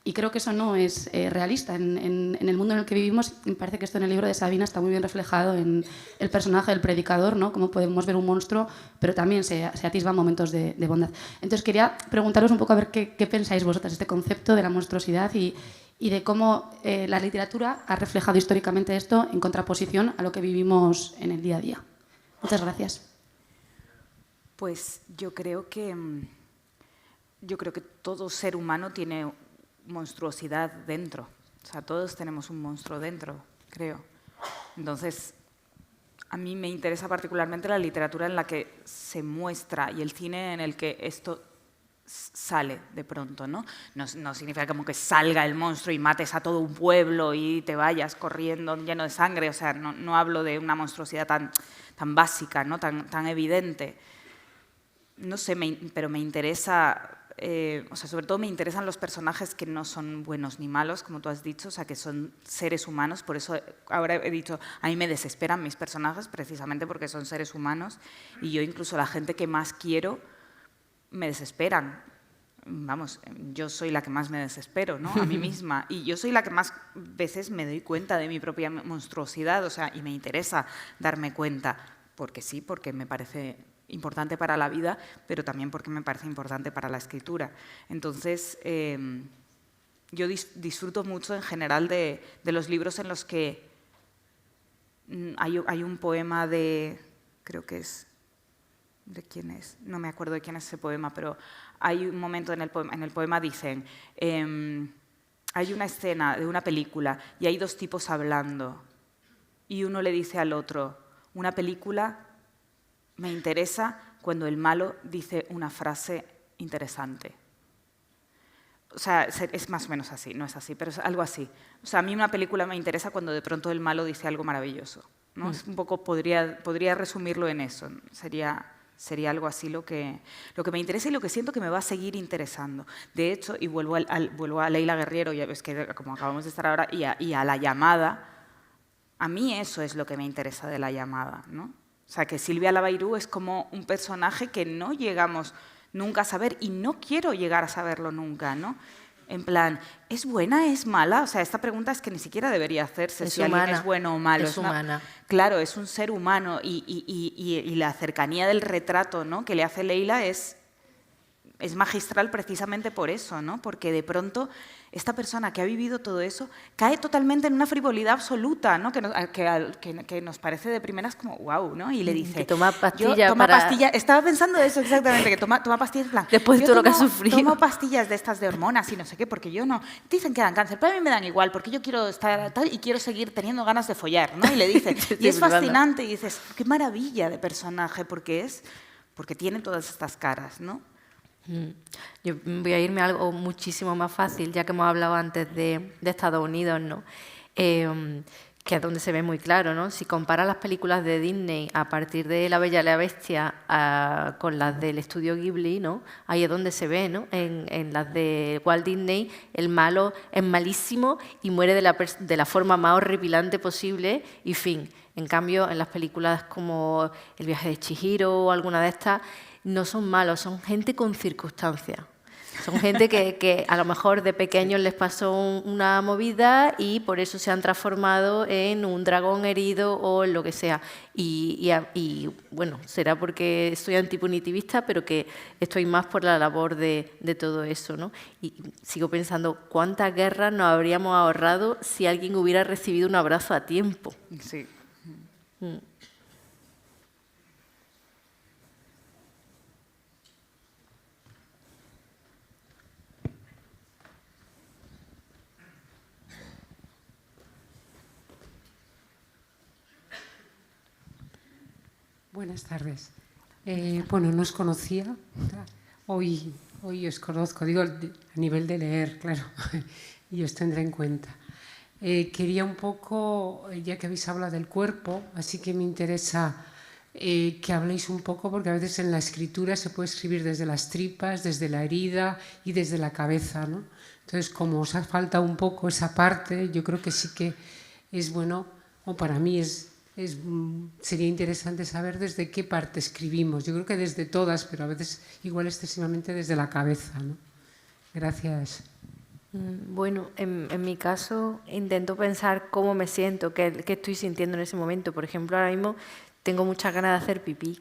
Y creo que eso no es realista. En el mundo en el que vivimos, me parece que esto en el libro de Sabina está muy bien reflejado en el personaje del predicador, ¿no? Cómo podemos ver un monstruo, pero también se atisban momentos de bondad. Entonces quería preguntaros un poco a ver qué pensáis vosotras de este concepto de la monstruosidad y de cómo la literatura ha reflejado históricamente esto en contraposición a lo que vivimos en el día a día. Muchas gracias. Pues yo creo que todo ser humano tiene monstruosidad dentro. O sea, todos tenemos un monstruo dentro, creo. Entonces, a mí me interesa particularmente la literatura en la que se muestra y el cine en el que esto sale de pronto, ¿no? No significa como que salga el monstruo y mates a todo un pueblo y te vayas corriendo lleno de sangre, o sea, no hablo de una monstruosidad tan básica, ¿no? tan evidente. No sé, pero me interesa, o sea, sobre todo me interesan los personajes que no son buenos ni malos, como tú has dicho, o sea, que son seres humanos, por eso ahora he dicho, a mí me desesperan mis personajes precisamente porque son seres humanos y yo incluso la gente que más quiero me desesperan. Vamos, yo soy la que más me desespero, ¿no? A mí misma. Y yo soy la que más veces me doy cuenta de mi propia monstruosidad, o sea, y me interesa darme cuenta, porque sí, porque me parece importante para la vida, pero también porque me parece importante para la escritura. Entonces, yo disfruto mucho en general de los libros en los que hay un poema de, creo que es, ¿de quién es? No me acuerdo de quién es ese poema, pero hay un momento en el poema dicen, hay una escena de una película y hay dos tipos hablando y uno le dice al otro, una película me interesa cuando el malo dice una frase interesante. O sea, es más o menos así, no es así, pero es algo así. O sea, a mí una película me interesa cuando de pronto el malo dice algo maravilloso, ¿no? Es un poco, podría resumirlo en eso, sería algo así lo que me interesa y lo que siento que me va a seguir interesando. De hecho, y vuelvo a Leila Guerriero, ya ves que como acabamos de estar ahora, y a La llamada, a mí eso es lo que me interesa de La llamada, ¿no? O sea, que Silvia Labairú es como un personaje que no llegamos nunca a saber y no quiero llegar a saberlo nunca, ¿no? En plan, ¿es buena, es mala? O sea, esta pregunta es que ni siquiera debería hacerse si alguien es bueno o malo. Es humana. Claro, es un ser humano y la cercanía del retrato, ¿no?, que le hace Leila es magistral precisamente por eso, ¿no? Porque de pronto esta persona que ha vivido todo eso cae totalmente en una frivolidad absoluta, ¿no? Que nos parece de primeras como wow, ¿no? Y le dice, que toma pastillas estaba pensando eso exactamente, que toma pastillas en plan, después de todo lo que ha sufrido. Tomo pastillas de estas de hormonas y no sé qué, porque yo no, dicen que dan cáncer, pero a mí me dan igual, porque yo quiero estar tal y quiero seguir teniendo ganas de follar, ¿no? Y le dice, y es fascinante, y dices, qué maravilla de personaje, porque tiene todas estas caras, ¿no? Yo voy a irme a algo muchísimo más fácil, ya que hemos hablado antes de Estados Unidos, ¿no? Que es donde se ve muy claro, ¿no? Si comparas las películas de Disney a partir de La Bella y la Bestia con las del estudio Ghibli, ¿no? Ahí es donde se ve, ¿no? En las de Walt Disney el malo es malísimo y muere de la forma más horripilante posible y fin. En cambio, en las películas como El viaje de Chihiro o alguna de estas, no son malos, son gente con circunstancias. Son gente que a lo mejor de pequeños les pasó una movida y por eso se han transformado en un dragón herido o lo que sea. Y bueno, será porque soy antipunitivista, pero que estoy más por la labor de todo eso, ¿no? Y sigo pensando, ¿cuántas guerras nos habríamos ahorrado si alguien hubiera recibido un abrazo a tiempo? Sí. Buenas tardes. Bueno, no os conocía. Hoy os conozco, digo, a nivel de leer, claro, y os tendré en cuenta. Quería un poco, ya que habéis hablado del cuerpo, así que me interesa que habléis un poco, porque a veces en la escritura se puede escribir desde las tripas, desde la herida y desde la cabeza, ¿no? Entonces, como os ha faltado un poco esa parte, yo creo que sí que es bueno, o para mí sería interesante saber desde qué parte escribimos. Yo creo que desde todas, pero a veces igual excesivamente desde la cabeza, ¿no? Gracias. Bueno, en mi caso intento pensar cómo me siento, qué estoy sintiendo en ese momento. Por ejemplo, ahora mismo tengo muchas ganas de hacer pipí.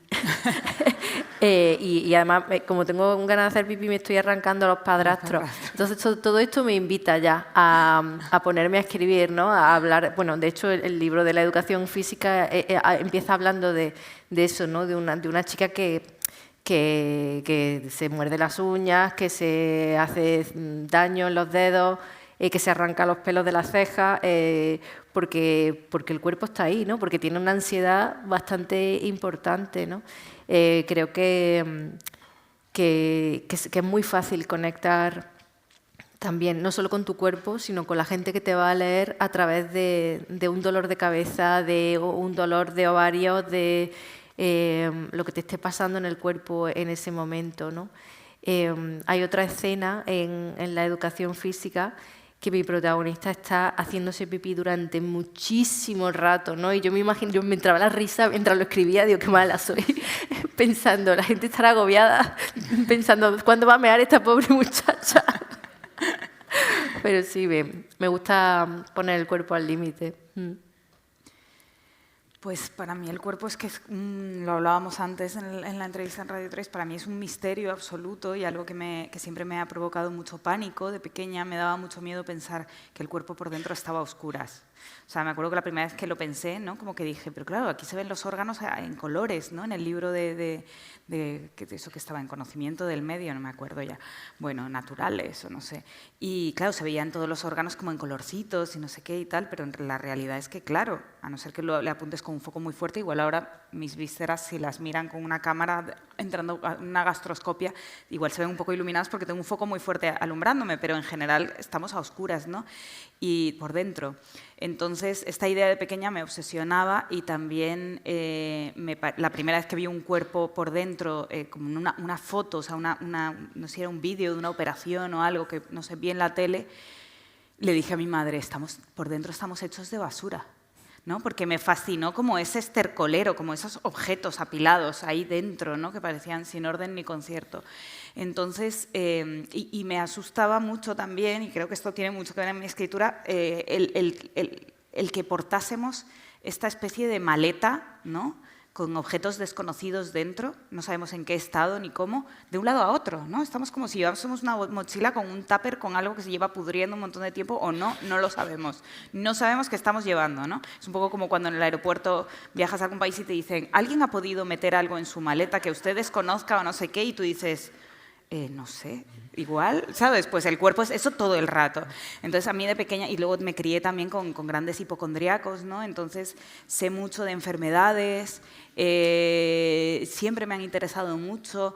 Y además, como tengo ganas de hacer pipí, me estoy arrancando los padrastros. Entonces, todo esto me invita ya a ponerme a escribir, ¿no? A hablar. Bueno, de hecho, el libro de la educación física empieza hablando de eso, ¿no? De una chica que se muerde las uñas, que se hace daño en los dedos, que se arranca los pelos de las cejas, porque el cuerpo está ahí, ¿no? Porque tiene una ansiedad bastante importante, ¿no? Creo que que es muy fácil conectar también, no solo con tu cuerpo, sino con la gente que te va a leer a través de un dolor de cabeza, de un dolor de ovarios, de lo que te esté pasando en el cuerpo en ese momento, ¿no? Hay otra escena en la educación física que mi protagonista está haciéndose pipí durante muchísimo rato, ¿no? Y yo me imagino, yo me entraba la risa mientras lo escribía, digo, qué mala soy, pensando, la gente estará agobiada, pensando, ¿cuándo va a mear esta pobre muchacha? Pero sí, me gusta poner el cuerpo al límite. Pues para mí el cuerpo es que, lo hablábamos antes en la entrevista en Radio 3, para mí es un misterio absoluto y algo que siempre me ha provocado mucho pánico. De pequeña me daba mucho miedo pensar que el cuerpo por dentro estaba a oscuras. O sea, me acuerdo que la primera vez que lo pensé, ¿no? Como que dije, pero claro, aquí se ven los órganos en colores, ¿no? En el libro de eso que estaba en conocimiento del medio, no me acuerdo ya, bueno, naturales o no sé. Y claro, se veían todos los órganos como en colorcitos y no sé qué y tal, pero la realidad es que, claro, a no ser que le apuntes con un foco muy fuerte, igual ahora mis vísceras, si las miran con una cámara entrando a una gastroscopia, igual se ven un poco iluminadas porque tengo un foco muy fuerte alumbrándome, pero en general estamos a oscuras, ¿no? Y por dentro. Entonces, esta idea de pequeña me obsesionaba y también la primera vez que vi un cuerpo por dentro, como una foto, o sea, no sé si era un vídeo de una operación o algo que no sé, vi en la tele, le dije a mi madre, por dentro estamos hechos de basura, ¿no? Porque me fascinó como ese estercolero, como esos objetos apilados ahí dentro, ¿no? Que parecían sin orden ni concierto. Entonces, y me asustaba mucho también, y creo que esto tiene mucho que ver en mi escritura, el que portásemos esta especie de maleta, ¿no? Con objetos desconocidos dentro, no sabemos en qué estado ni cómo, de un lado a otro, ¿no? Estamos como si llevásemos una mochila con un tupper con algo que se lleva pudriendo un montón de tiempo o no lo sabemos. No sabemos qué estamos llevando, ¿no? Es un poco como cuando en el aeropuerto viajas a algún país y te dicen, ¿alguien ha podido meter algo en su maleta que usted desconozca o no sé qué? Y tú dices, no sé, igual, ¿sabes? Pues el cuerpo es eso todo el rato. Entonces, a mí de pequeña, y luego me crié también con grandes hipocondríacos, ¿no? Entonces, sé mucho de enfermedades, siempre me han interesado mucho,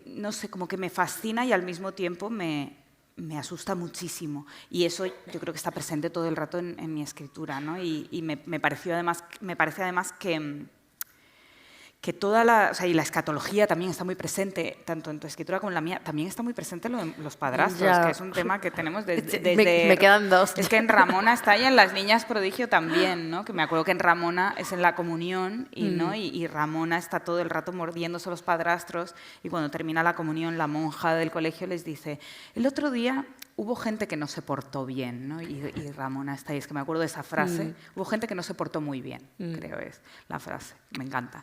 no sé, como que me fascina y al mismo tiempo me asusta muchísimo. Y eso yo creo que está presente todo el rato en mi escritura, ¿no? Y me parece además que toda la escatología también está muy presente, tanto en tu escritura como en la mía, también está muy presente lo de los padrastros, ya. Que es un tema que tenemos desde me quedan dos. Es que en Ramona está ahí, en Las Niñas Prodigio también, ¿no? Que me acuerdo que en Ramona es en la comunión y Ramona está todo el rato mordiéndose los padrastros y cuando termina la comunión la monja del colegio les dice, el otro día hubo gente que no se portó bien, ¿no? Y Ramona está ahí, es que me acuerdo de esa frase, hubo gente que no se portó muy bien, creo es la frase, me encanta.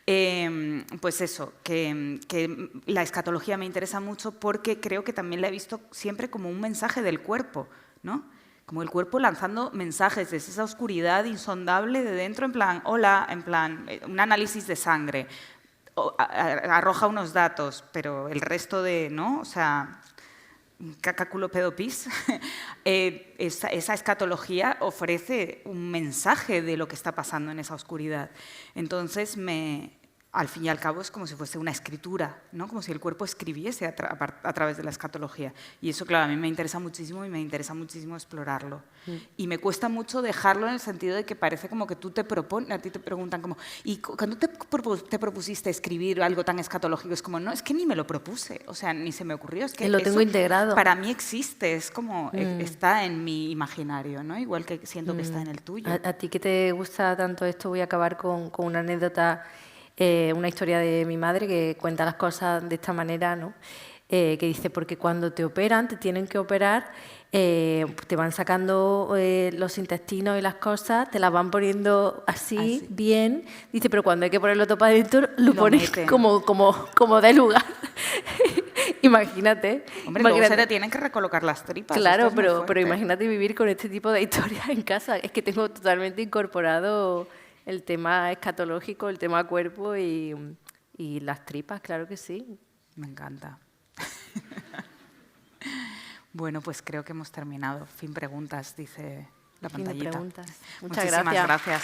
Pues eso, que la escatología me interesa mucho porque creo que también la he visto siempre como un mensaje del cuerpo, ¿no? Como el cuerpo lanzando mensajes desde esa oscuridad insondable de dentro, en plan, hola, en plan, un análisis de sangre, arroja unos datos, pero el resto de, ¿no? O sea, cacaculo pedopis, esa escatología ofrece un mensaje de lo que está pasando en esa oscuridad. Entonces, al fin y al cabo, es como si fuese una escritura, ¿no? Como si el cuerpo escribiese a través de la escatología. Y eso, claro, a mí me interesa muchísimo y me interesa muchísimo explorarlo. Y me cuesta mucho dejarlo en el sentido de que parece como que a ti te preguntan como, ¿y cuando te propusiste escribir algo tan escatológico? Es como, no, es que ni me lo propuse, o sea, ni se me ocurrió. Es que lo tengo integrado. Para mí existe, es como, está en mi imaginario, ¿no? Igual que siento que está en el tuyo. A ti que te gusta tanto esto, voy a acabar con una anécdota, una historia de mi madre que cuenta las cosas de esta manera, ¿no? Que dice, porque cuando te operan, te tienen que operar, te van sacando los intestinos y las cosas, te las van poniendo así, bien. Dice, pero cuando hay que ponerlo todo para adentro, lo pones como de lugar. Imagínate. Hombre, luego se te tienen que recolocar las tripas. Claro, pero imagínate vivir con este tipo de historias en casa. Es que tengo totalmente incorporado el tema escatológico, el tema cuerpo y las tripas, claro que sí. Me encanta. Bueno, pues creo que hemos terminado. Fin preguntas, dice la pantallita. Fin de preguntas. Muchísimas gracias.